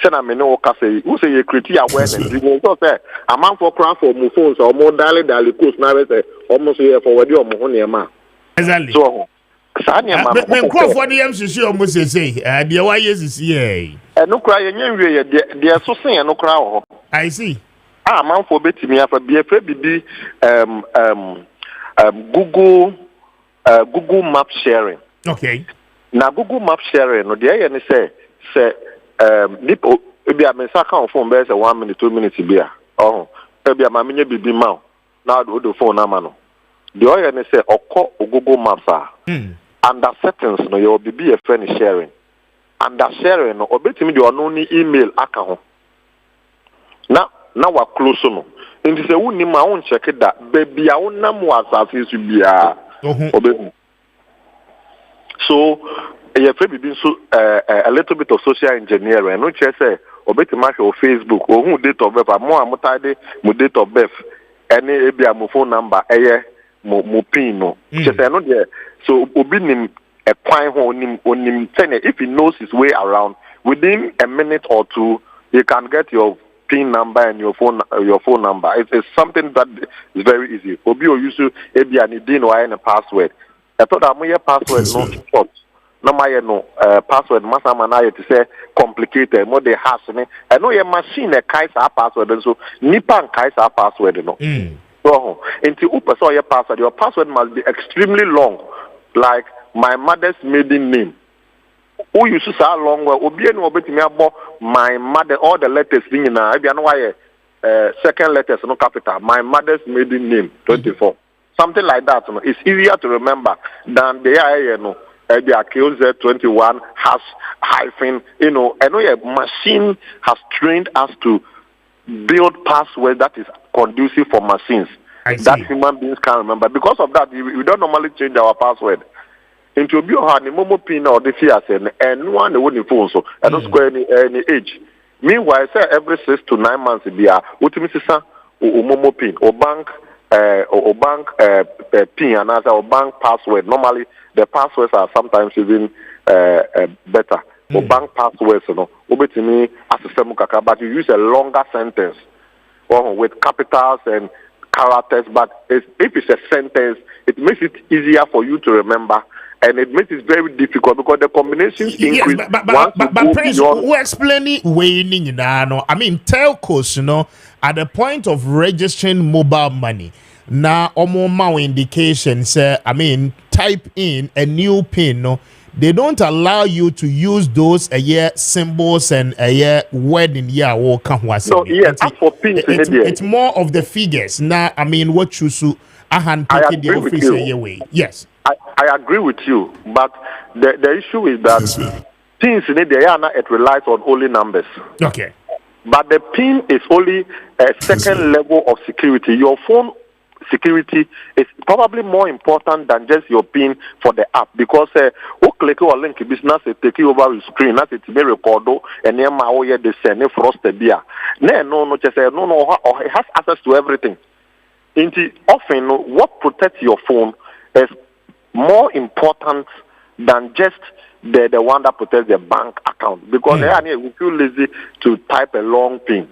S5: say na me no ka say who say you create awareness you go say a man for craft for mo phones or more daily course na say almost here forward your mo ne ma
S1: exactly
S5: so sa ne ma
S1: me crofo de yam sisi o mo say de wa yes here
S5: no kra ye nwie de so sen no kra ho
S1: I see
S5: man for betimi afa bi e bibi Google map sharing.
S1: Okay.
S5: Now Google map sharing, no, the any say nipo ebi a mensa kan phone be say 1 minute 2 minutes bia. Oh, ebi a ma menye bibi ma. Now do phone na ma no. The oil any say okọ Google Maps ah. Under settings no your bibi e friend sharing. Under sharing no obetimi the ono ni email aka ho. Na wa close no. Nti say woni ma won check that baby a wonam wasase su bia. So, a little bit of social engineering. No, just say, obeti match or Facebook or who date of birth. More mutade, mo date of birth. Any mo phone number. Mo pin no. Just say no there. So, obinim a quine onim if he knows his way around within a minute or two, you can get your PIN number and your phone number. It's something that is very easy. Obi o use ebi ani din or any password. I thought that my password no short. No my no password must have to say complicated. More the hash ne. I know your machine a kaisa password and so nipa and kaisa password no. So until upa saw your password must be extremely long, like my mother's maiden name. Who you say long well obi enu obetimi abo my mother all the letters thing na e bia no why second letters no capital my mother's maiden name 24 something like that no it's easier to remember than the no e bia KOZ 21 has hyphen you know I know your machine has trained us to build passwords that is conducive for machines that human beings can't remember. Because of that we don't normally change our password. Into be on the momo pin or the fear and one wooden phone so I don't square any age. Meanwhile, say every 6 to 9 months be a utimisa momo pin or bank pin and other or bank password. Normally the passwords are sometimes even better. Or bank passwords, you know, obetimi as a semukaka, but you use a longer sentence or with capitals and characters, but if it's a sentence, it makes it easier for you to remember. And it makes it very difficult because the combinations increase.
S1: Yes, but Prince, who explaining weighing in I mean, telcos, you know, at the point of registering mobile money, now more indication say, I mean, type in a new PIN, no, they don't allow you to use those symbols and word in or
S5: so yes, for PIN,
S1: it's more of the figures. Now, I mean, what you should take the official way. Yes.
S5: I agree with you, but the issue is that things in the area it relies on only numbers.
S1: Okay.
S5: But the PIN is only a second level of security. Your phone security is probably more important than just your PIN for the app because who click or link business take you over your screen as it may record and then the send frosted beer. No, just no, it has access to everything. Often what protects your phone is more important than just the one that protects the bank account because we feel lazy to type a long PIN.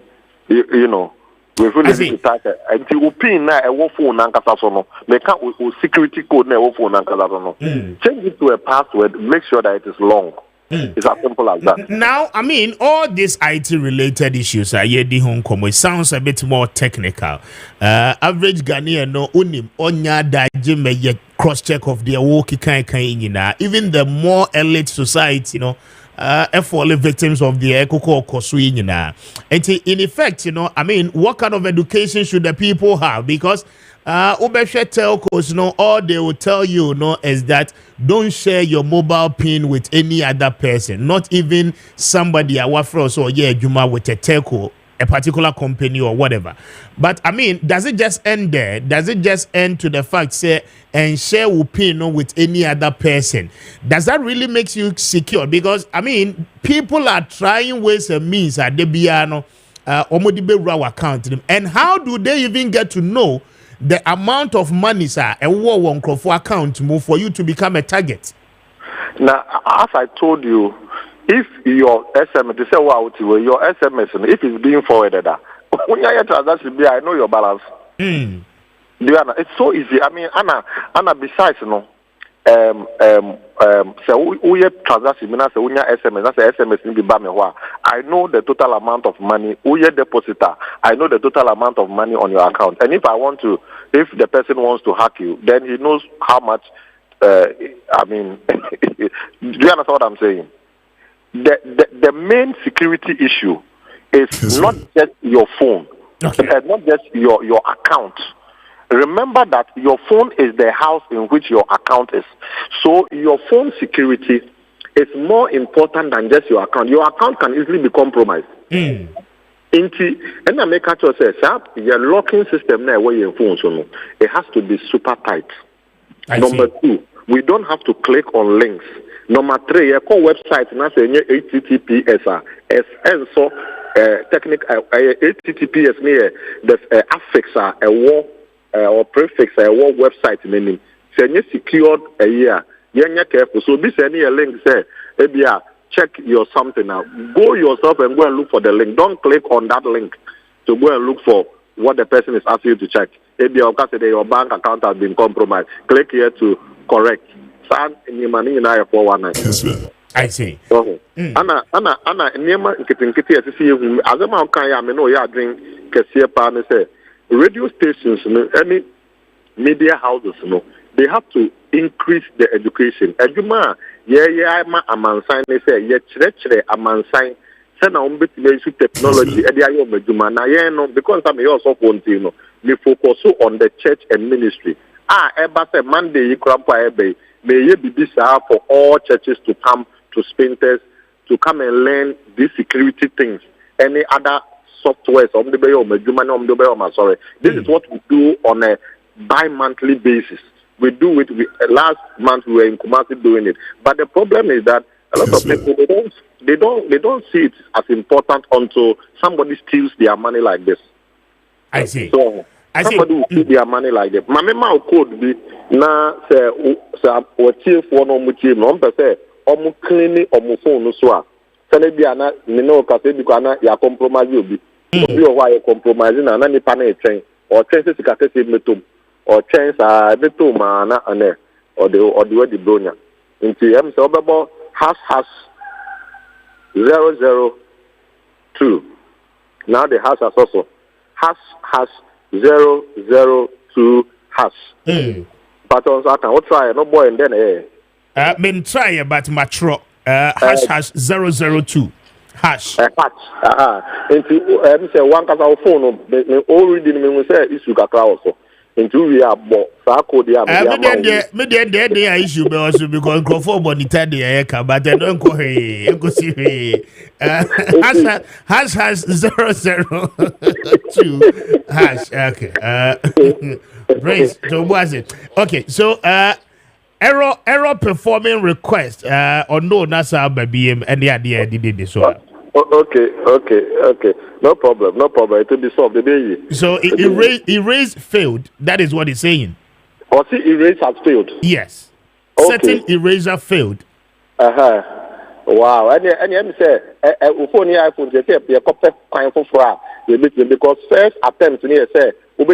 S5: You know, we feel lazy to type until PIN na a phone nankasa so no. They can't security code na a phone nankasa so no. Change it to a password. Make sure that it is long. It's as simple as that.
S1: Now, I mean, all these IT-related issues are it sounds a bit more technical. Average Ghanaian no unim onya daji me cross-check of their work even the more elite society, you know, for victims of the Ekoko Kosui, and in effect, you know, I mean, what kind of education should the people have? Because Ubeshe telcos, you know, all they will tell you, you know, is that don't share your mobile PIN with any other person, not even somebody awafro or Juma with a telco, a particular company or whatever. But I mean, does it just end there? Does it just end to the fact say and share PIN with any other person? Does that really make you secure? Because I mean, people are trying ways and means at the Biano account, and how do they even get to know the amount of money, sir, a war one for account move for you to become a target.
S5: Now, as I told you, if your SMS, they say, wow, your SMS, if it's being forwarded, when you transaction, I know your balance. It's so easy. I mean, Anna, besides, so we transaction, SMS, that's SMS in the I know the total amount of money, we depositor, I know the total amount of money on your account. And if the person wants to hack you, then he knows how much. I mean, do you understand what I'm saying? The main security issue is not just your phone, not just your account. Remember that your phone is the house in which your account is. So your phone security is more important than just your account. Your account can easily be compromised. And I make a choice, your locking system now where your phone, so it has to be super tight. Number 2, we don't have to click on links. Number 3, your call website now say HTTPS so technical HTTPS near the affix a war or prefix a war website name. Say you secured a year. You're careful. So this any link say maybe check your something now. Go yourself and go and look for the link. Don't click on that link to go and look for what the person is asking you to check. Maybe your bank account has been compromised. Click here to correct.
S1: I see.
S5: Anna, Nema Kitty, as you as a man can, I know you are drink Kessben, say radio stations, any media houses, they have to increase the education. Eduma, a man sign, they say, a man sign. Send on bit technology, because I'm also want to they focus on the church and ministry. Ever say Monday, you crap by may you be this for all churches to come to Spinters to come and learn these security things. Any other software, sorry. This is what we do on a bi-monthly basis. We do it. Last month we were in Kumasi doing it, but the problem is that a lot of people they don't see it as important until somebody steals their money like this.
S1: I see.
S5: So somebody will steal their money like that. My mama could be na say what chief for no mutim no say omu cleaning omu phone no so a say bi ana me no ka say bi ko ana ya compromise obi obi o wa ya compromise na nipa na etwen or twen say sika say metom or twen sa metom na ane or the we the bronya nti em say obebo has 002. Now the house has also has 002 hash. But on that, I'll try no boy and then
S1: men try but mature hash 002 hash.
S5: Into say one case phone no all reading me say issue kakra also. Into we are bo sa code ya
S1: me dey issue be also because Crawford monitor dey but they don't go go see hash 002 hash. Okay. Brace to was it. Okay, so error performing request or no nasa BM and the idea did this so. Okay. No problem. It will be solved the day. So erase failed. That is what he's saying.
S5: Or see, erase has failed.
S1: Yes.
S5: Okay.
S1: Certain eraser failed.
S5: Wow. And say, iPhone, they say, be a copy for because first attempt near say, we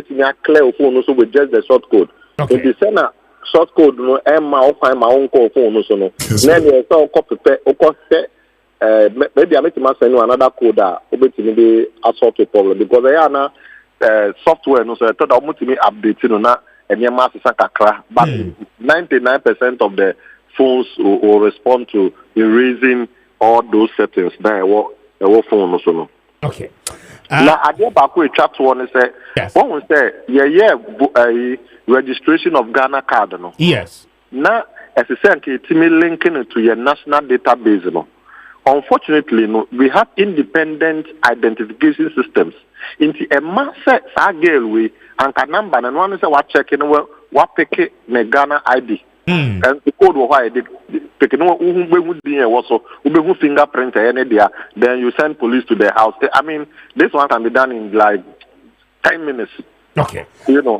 S5: clear phone also with just the short code.
S1: Okay.
S5: If you send a short code, no, my own call phone also no. Then you sell copy, maybe I make you send you another code that maybe a sort of problem because they are now software no so I thought I want to be updating na and your mass is kakra but 99% of the phones will respond to erasing all those settings na e phone also no.
S1: Okay.
S5: Now I go back with chat one say one will say registration of Ghana card no.
S1: Yes.
S5: Now as I said it linking it to your national database no. Unfortunately, no, we have independent identification systems. Into a massive girl we and number and one is what checking what pick the Ghana ID. And the code why they picking who would be also who fingerprint any there. Then you send police to their house. I mean, this one can be done in like 10 minutes.
S1: Okay.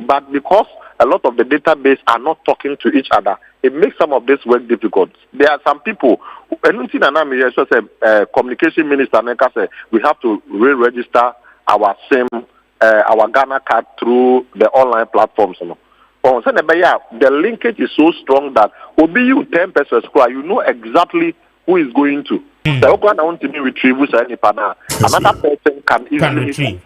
S5: But because a lot of the database are not talking to each other, it makes some of this work difficult. There are some people, communication minister say we have to re-register our SIM, our Ghana card through the online platforms. The linkage is so strong that obi you 10 pesos, you know exactly who is going to. So I want to be retrieved, another person can easily
S1: retrieve.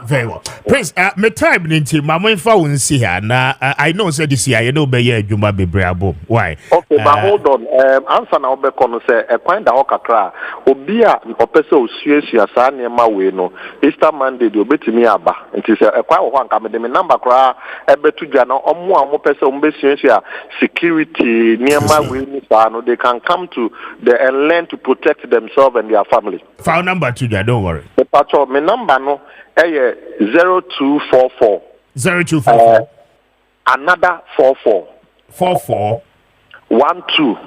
S1: Very well. Prince, my time into my mind for see here. Now, I know said this year, you know, be here, you might be bravo. Why?
S5: Okay, but hold on. Answer now, be kono say a kind of kakra. Obia, opeso usually sa niema we no. Easter Monday, the obetimi aba. It is a quite one come. The number kra ebetu jana. Omo peso usually security niema we ni sa no. They can come to and learn to protect themselves and their family.
S1: Phone number to you, don't worry.
S5: My number no. 0244
S1: 0244
S5: another 44 12 19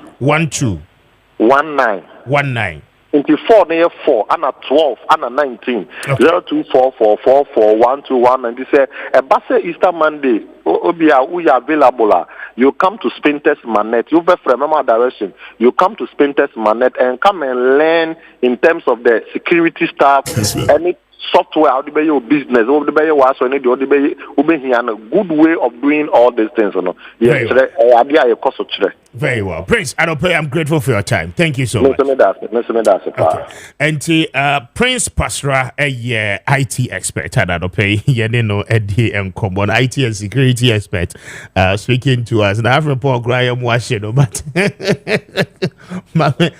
S5: into 4 near 4 and 12 and 19 0244441219 and they say a base Easter Monday we are available. You come to Spintest Manet, you from my direction, you come to Spintest Manet and come and learn in terms of the security stuff, any software, how to be your business, how to be your was on it, how to be a good way of doing all these things. Yes,
S1: very well. Prince, I'm grateful for your time. Thank you so much. Okay. And Prince Pasra, a IT expert, common IT and security expert, speaking to us. Now, report Graham Washington, but Mammy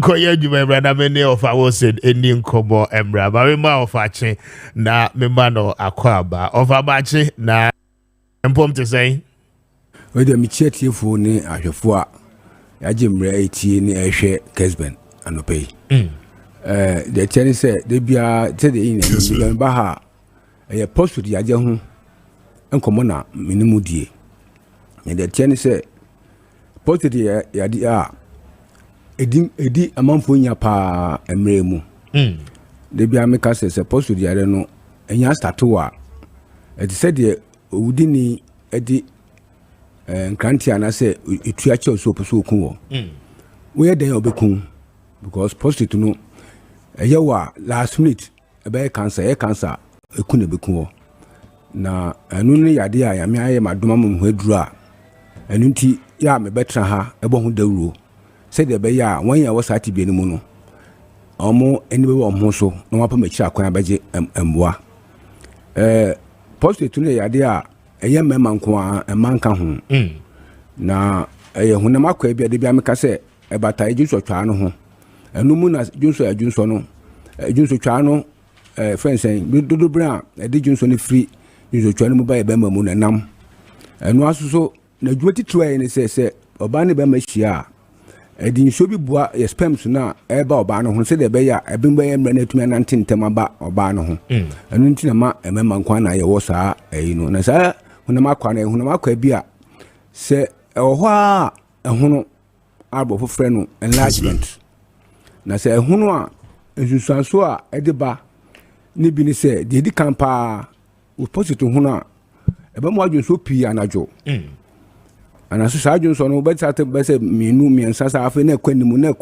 S1: Koya, you may run a many of us in Indian Kobo Embra, Mamma of Ache, na Memano Aquaba, of Abache, na important to say.
S6: Whether me chat you for ne ahwefo a yagem re etie ne ehwe Kessben anopay the chen say they bia te de in ba ha e post di aje ho enkomo na minimu die the chen say post di ya di edi amanfo nya pa emre mu de bia me ka say post di are no enya start wa e say de owudini edi nkranti anase etuache osoposo okun wo we dey obekun because prostitute no eyewa last minute ebe cancer ekun ebekun wo na anu ne yade a ya me aye madoma mo hwaduru a anu nti ya me betra ha ebo ho dawuro se de be ya wan ya wasati bi enimu no omo eni be wo ho so na wapa machi akwan abeje emboa prostitute no yade a eye mema nko a emanka ho na eye hunam akwa bia de bia meka se ebata ejunso twa no ho enu mu na junso no junso twa no friends dodo bra de junso ne free junso twa no mu ba ebe mamu na nam enu asuso na dwuati twa ene se oba ne be ma hia edi nso bi bua ye spams na eba oba no ho se de be ya ebin be emre na atumi na ntentem aba oba no ho enu ntina ma emema nkwa na ye wo saa no na saa hunam akwa bia se ho a ehono abo fo frɛ no enlargement na se ehono a ensusuanso a edeba ni bi ni se de di kampa o positive hono a eba mo adwonso pii anajo anaso sa adwonso no be sate be se minu miensa sa afa na kwanimu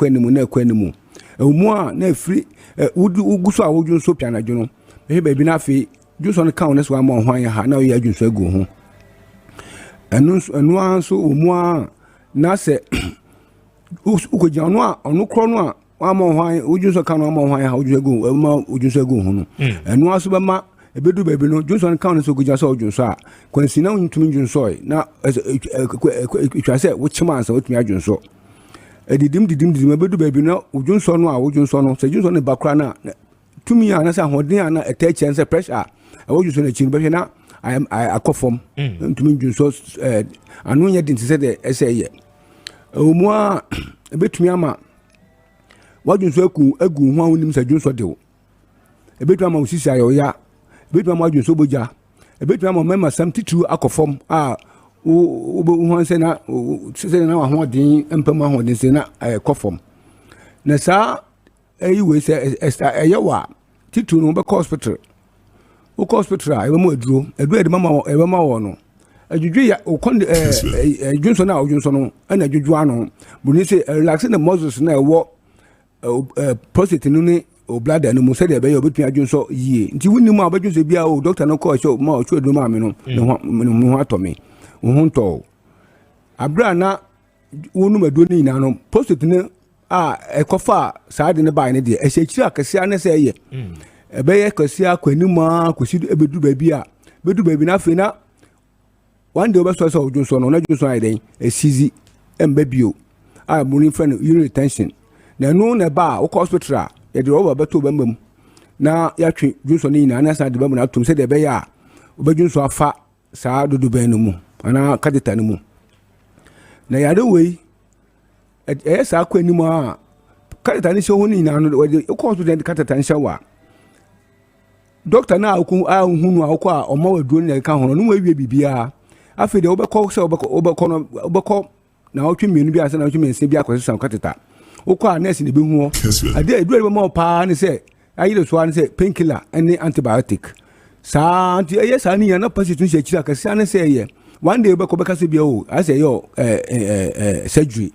S6: emu a na free uguso a wodwonso pii anajo no be bi na afi Johnson count na so am hwan ha na oya adwunso agu ho anu anso omua na se ukoja onu kro no a am hwan ojunso count am hwan ha ojunso agu ho no anu anso be ma ebedu baby no Johnson count na so goja so ojunso a kwansi na ntumi dwunso na etwa se wo chima ansa otumi adwunso didim ebedu baby no ojunso no se ojunso ne bakra na tumi ya na sa hodin ana etechen se pressure awoju so na chin be na akofom tumi dwunso anu nya din se de eseye omu a ebetumi ama wadwunso agu ho awonim sa dwunso de wo ebetumi ama osisi ayo ya ebetumi ama wadwunso boja ebetumi ama mema sam titu akofom a wo se na wa hodin empam hodin se na akofom na sa we say eyewa titu no be hospital o hospital e mo aduro de mama wo no adwudwu ya o kon dwunso na odwunso no na adwudwu ano buni say relaxing the muscles na wo prostate no ne o bladder no mu say de be obetun adwunso yie nti wuni mu abadwunso bia o doctor no call show ma o chwe do ma me no me ho atomi wo ho nto abra na wonu madu ni na no prostate ne ekofa saa de ne bai ne de ehekiri akase ane say ye ebe ye kwasi akwani ma kwasi ebedu baabi a bedu baabi na fe na one day obeso so ojunso no na ojunso ai den esizi emba bio a muni friend urinary retention na no na ba o hospital ye de over beto bambam na ya twe junso ni na na sa de bambam na tum se de be ya obejunso afa saa dudu ben no mu ana kadeta no mu na ya de wei sa akwani ma kadeta ni so honi na no o hospital de kadeta nsha wa doctor na hunu akwa o ma waduro na ka hono no wawie bibia afi de obekọ se obekọ na otwe mienu bi ase na otwe mense bi akwese san kateta okọ nurse ne be hu ade eduro be ma pa ne se ayire so an se painkiller and antibiotic sa anti sa ni na pasitun se kira ka se ne se ye one day obekọ beka se bia o ase yo surgery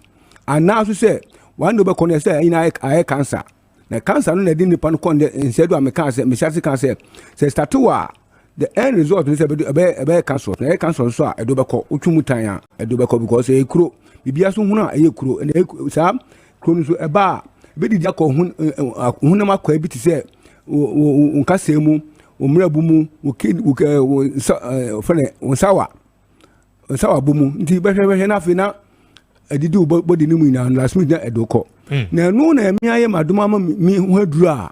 S6: ana so se one day obekọ ne se ina ay cancer na cancer no na di nipa no konde instead of me cancer me shasi cancer se start to the end result is ebe cancer na cancer so a edo beko utwumutan a edo beko because e kuro bibia so hunu a e kuro na sa kuro so eba be di akọ hunu ma kwa bi ti se nka semu omrabu mu fene onsawa bumu nti behwe na fe na edidi body ni mu ina last week na edo ko na no na mi aye madoma ma mi ho aduru a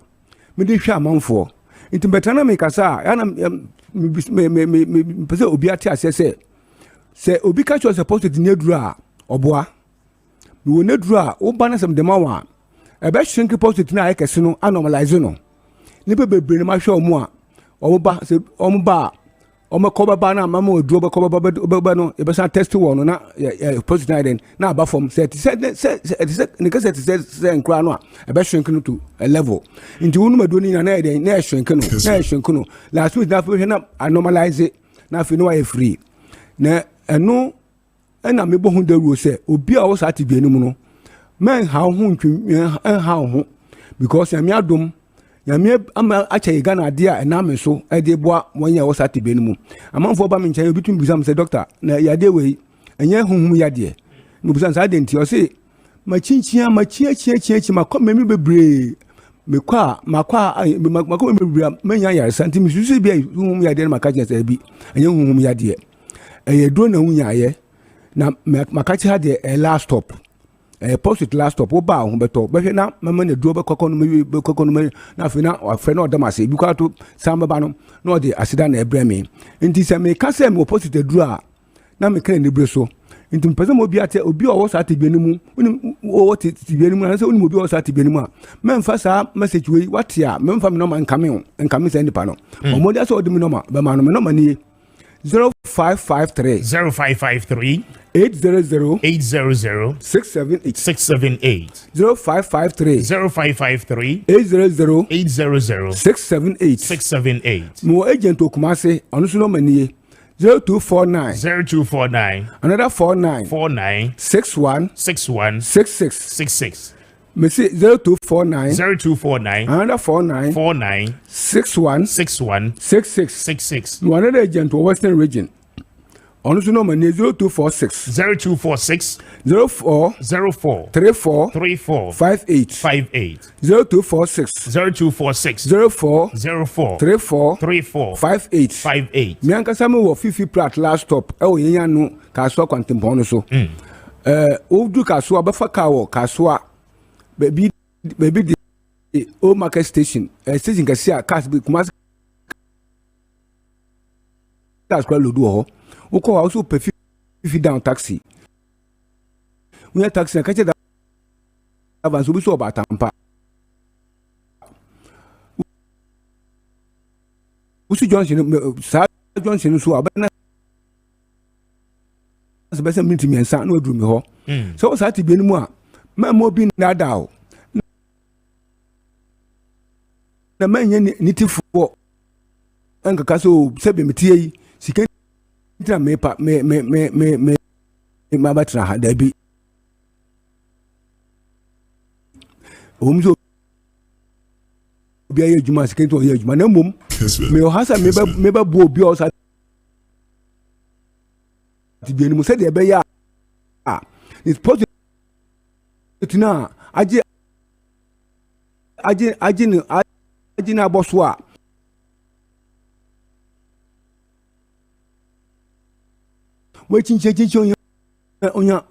S6: me de hwa amanfo nti betana me kasa ya na me pese obi ati asese se obi ka cho supposed to neduru a oboa me wo neduru a wo ba na sem de ma wa e be shrink post na ayekese no anormalize no ni bebre ma hwa omu a omo ba se omo ba omo ko ba na mama oduro ba ko ba no e be san test wo no na post na den na aba form se ni ka se nkra no a e be shrink no to a level nti wonu madu ni na den na shrink no last week na fe na anormalize na fe no wa free na eno na me bo hu daruo se obi a wo sa ti bi enimu no men ha ho ntwi ha ho because ya mi adom ya me ama ache Ghana dia na me so e de boa wanya wo sa ti bi enimu amanfo ba me nchen obi tum bisam se doctor na ya de we enye hunhum ya de no bisam sa de nti o se ma chinchia ma chia ma ko me bebre me kwa me bebre menya ya santi mi susu bi hunhum ya de ma ka che se bi enye hunhum ya de e do na hunya ye na makachi ha de last stop post last stop wo ba ho beto be na mama na duro be kokko no na fe na afre na odam ase bi kwa to samba ba no na ode asida na ebreme nti se me ka se me post duro a na me kra ni bre so nti mpese mo bi ate obi o wo sa ate bianimu wo ti bianimu na se oni mo bi o sa ate bianimu a me mfa sa message we what ya me mfa me no man nkame se nipa no o mo dia so odi me no ma be ma no me no ma ni 0553 800 678 0553 800 678 mo agent okumase onu so no manie 0249 another 49 61 66 me say 0249 another 49 61 66 no another agent to Western region on so no man 0246 04 34 58 0246 04 34 58 me ankasa me wo fifi plat last stop e wo yenya no ka so kwantempon no so o du ka so abafa ka wo ka so baby the o market station station kasi a cars be kuma cars kwa lodu ho o ko also pay down taxi we taxi ka che da avance obi so ba tampa usi Johnson sa Johnson so abana se be se minti miensa na oduru mi ho so sa ti bi enimu a ma mo bi na dawo na manye nitifo enkaka so sebe metie sika ntra me ma batra ha da bi omzo obi aye juma sika nto aye juma na mom me o hasa me ba bu obi o sa ti bi enu se de be ya it's possible na aje na boso a we chinche onya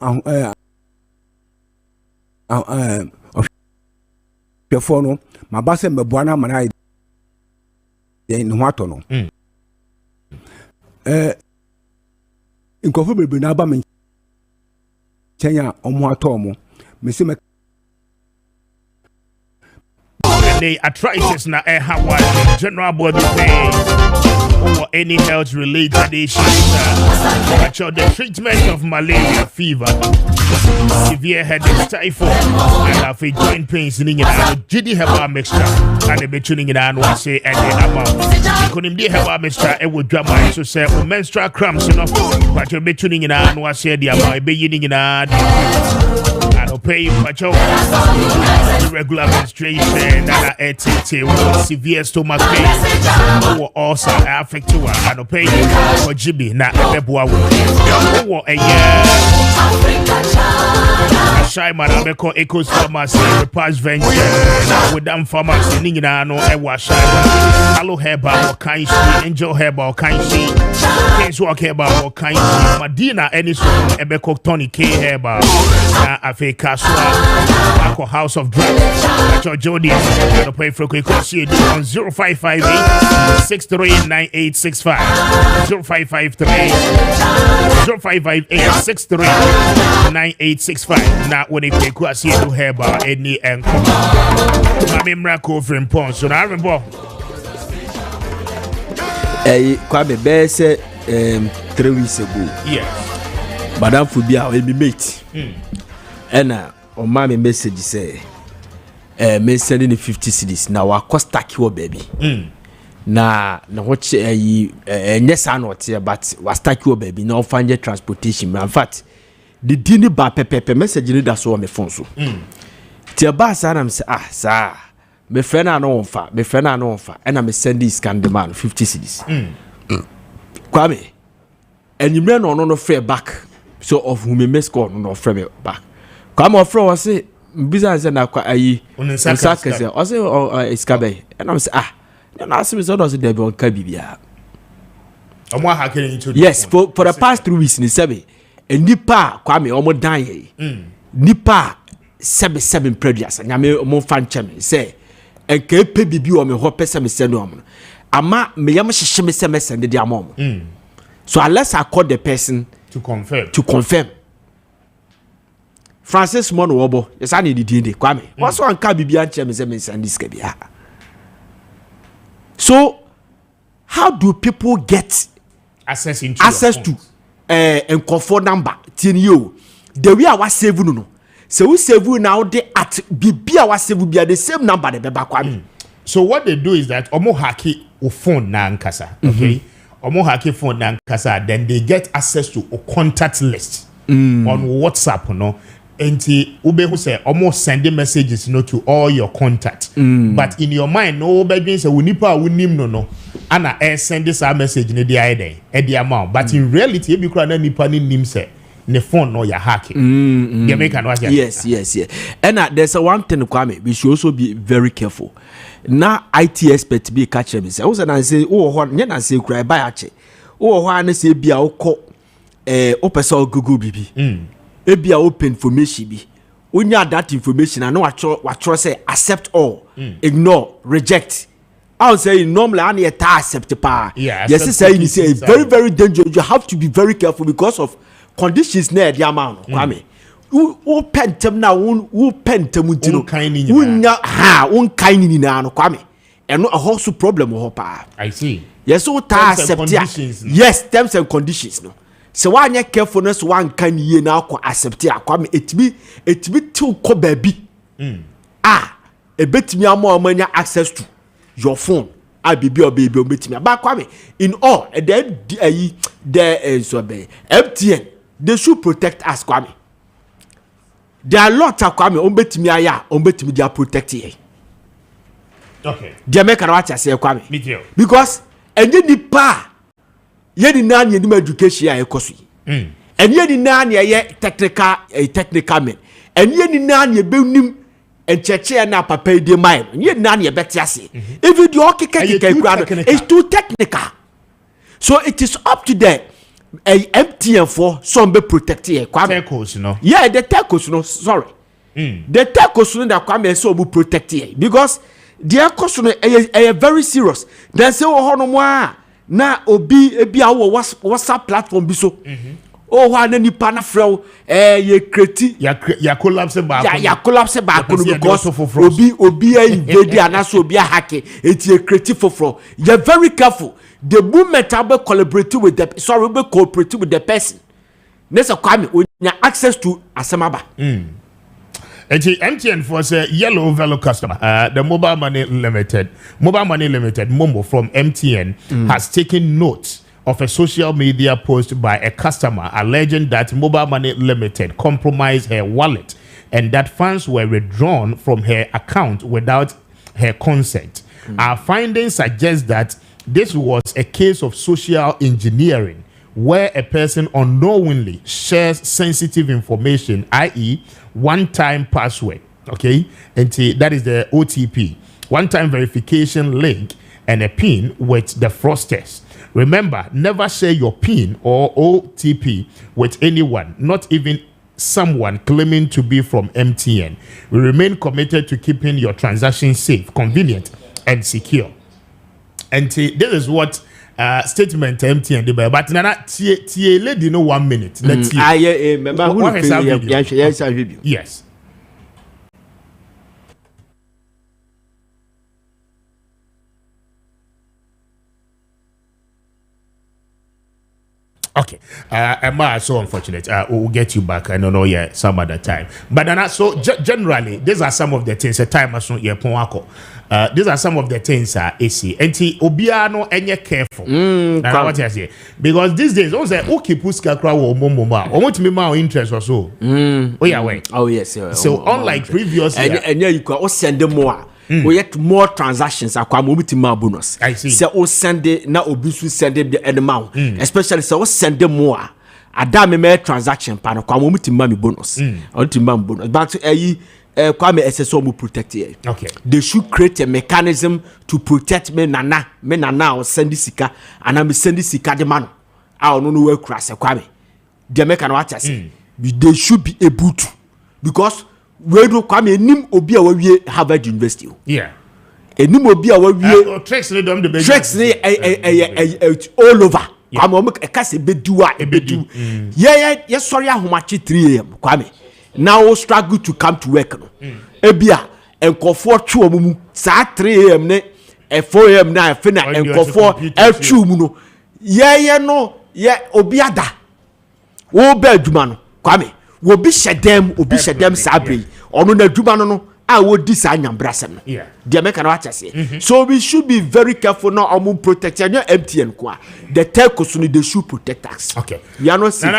S6: pefo no ma ba se meboa na ma na den ho ato no nkofo bebe na ba me chenya omo ato mo me se me
S1: the arthritis na Hawaii general body pain or any health related issues the treatment of malaria fever severe headache typhoid and have a joint pains in the GD herbal mixture and the betuning in an was say and the amount couldn't be herbal mixture it would drama so say menstrual cramps enough but you're betuning in an was say the amount be in a pay pacho irregular menstruation and severe stomach pain or also affect you and pay for GB na ebeboa wo a shy man abeko Ecos Pharmacy Repage Venture with them pharmacy nina no ewa shy aloe herbal or kind angel herbal kind things work herbal or kind Madina any so ebeko Tony K herbal na afe kaswa House of Drugs Jody and pay for quick see on 0558 639865 0553 0558 639865 now when they could see to herbal any and Kwame Miracle from Pons so I remember
S4: Kwame Bese 3 weeks ago
S1: yes
S4: Madam Fubia will be mate and on my message say me sending the 50 cedis na wa costa kiwo baby na what yes I not here but was stack your baby now find your transportation in fact the dini ba pepe message ni da so on my phone so ti ba sa na me say sir me friend na no fa and I'm sending scan the man 50 cedis Kwame enimre no free back so of whom me score no free back Kwame offer was say business na kwa ayi unsaka say o say iskabe and I'm say na ask me so does there be on ka bibia
S1: omo hacking into
S4: yes for the past 3 weeks ni sebe enipa Kwame omo dan ye nipa 7 previous nyame omo fan cheme say enka epe bibi o me ho pese me send omo ama me yam hyehye me se me send the amom so unless I call the person
S1: to confirm
S4: Francis Mono Obo, yes, I need the Kwame. What's one can be beyond Chemis and this cabia? So, how do people get
S1: access
S4: to and comfort number? Tin you the way I was saving no. So we save you now they at BB was saving be the same number the Beba Kwame.
S1: So what they do is that Omo haki o phone na nkasa, okay? Omo haki phone na nkasa, then they get access to a contact list on WhatsApp, no. Enti ube who say almost sending messages to all your contacts but in your mind no ube say we nipa we nim no ana send this message in the ide the amount but in reality e be kura na nipa ni nim say ne phone no ya hacking they make an
S4: yes and there's one thing Kwame we should also be very careful na IT expert be catch me say na say ho nya na say kura buy ache ho na say bia ukọ opesa Google bibi ebia open information bi onya that information and watch say accept all ignore reject I would say normally I need to accept pa yes say you say very very dangerous you have to be very careful because of conditions near the amount Kwame who pentem na who pentem ntino unya won kain ni na no Kwame eno a whole problem ho pa
S1: I see
S4: yes so ta accept yes terms and conditions no so one carefulness one can ye now accept ya Kwame etimi till ko baby a betimi amanya access to your phone I be betimi ba Kwame in all the so be MTN they should protect us Kwame. There are lots of Kwame betimi aya betimi they are protecting.
S1: Okay.
S4: They make an watch say Kwame.
S1: Me too.
S4: Because enye nipa ye di na nye education ya ekoso. Enye di na ye technical men. Enye di na ye benim encheche na papa de mine. Enye di na ye beti ase. Even the okeke it's too technical. So it is up to the MTN for some be protected.
S1: Telcos, no.
S4: Yeah, the telcos, no. Sorry. The telcos no that Kwame so be protected because their question is very serious. Then say oh no more na obi ebi awo WhatsApp platform bi so. Oh wa na nipa na frɛ ye kreti
S1: ya collapse ba
S4: ya collapse ba because obi invade anaso obi hack it ye kreti foforo. You very careful. The moment I be collaborating with the person. Next Kwame onya access to asemaba.
S1: MTN for say yellow velo customer. The mobile money limited Momo from MTN has taken note of a social media post by a customer alleging that Mobile Money Limited compromised her wallet and that funds were withdrawn from her account without her consent. Our findings suggest that this was a case of social engineering where a person unknowingly shares sensitive information, i.e., one-time password, okay? And that is the OTP, one-time verification link, and a PIN with the fraudsters. Remember, never share your PIN or OTP with anyone, not even someone claiming to be from MTN. We remain committed to keeping your transactions safe, convenient, and secure. And this is what statement MTN did, but nana tie lady no 1 minute. Let's see.
S4: Remember who video?
S1: Yes. Okay, Emma, so unfortunate. We'll get you back. I don't know, yeah, some other time. But then, so generally, these are some of the things. A time as soon yeah, these are some of the things. AC and Obiano and you're careful. What I say because these days, also okay, puska crowd or moma. I want to be more interest or so. Oh yeah, wait.
S4: Oh yes.
S1: So unlike previous,
S4: and yeah, you can send them more. We get more transactions akwa mo biti ma bonus.
S1: I see.
S4: Say o send na obi su send the amount. Especially say o send more. Ada me transaction pa no kwa mo biti ma me bonus. O ti ma bonus. But Kwame SSO mo protect here.
S1: Okay.
S4: They should create a mechanism to protect me nana o send sika and am send sika de man. I no we cross Kwame. They make an what I say. They should be able to because we do Kwame nim obi a we Harvard University.
S1: Yeah.
S4: Enim obi a we
S1: tricks ni dom the
S4: tricks ni all over. Kwame o make kase bedu a ebedu. Yeah sorry ahomachi 3 am Kwame. Now struggle to come to work no. Ebia enkofo twe omumu sa 3 am ne 4 am na afi na enkofo atwe mu no. Yeah no yeah obi ada. Wo ba aduma no Kwame obi shedem sabre ono na aduma no a wo di sa nyambrasem no
S1: yeah
S4: they make an watch say so we should be very careful now on protect your MTN kwa the telcos no they should protect us.
S1: Okay,
S4: we are not safe.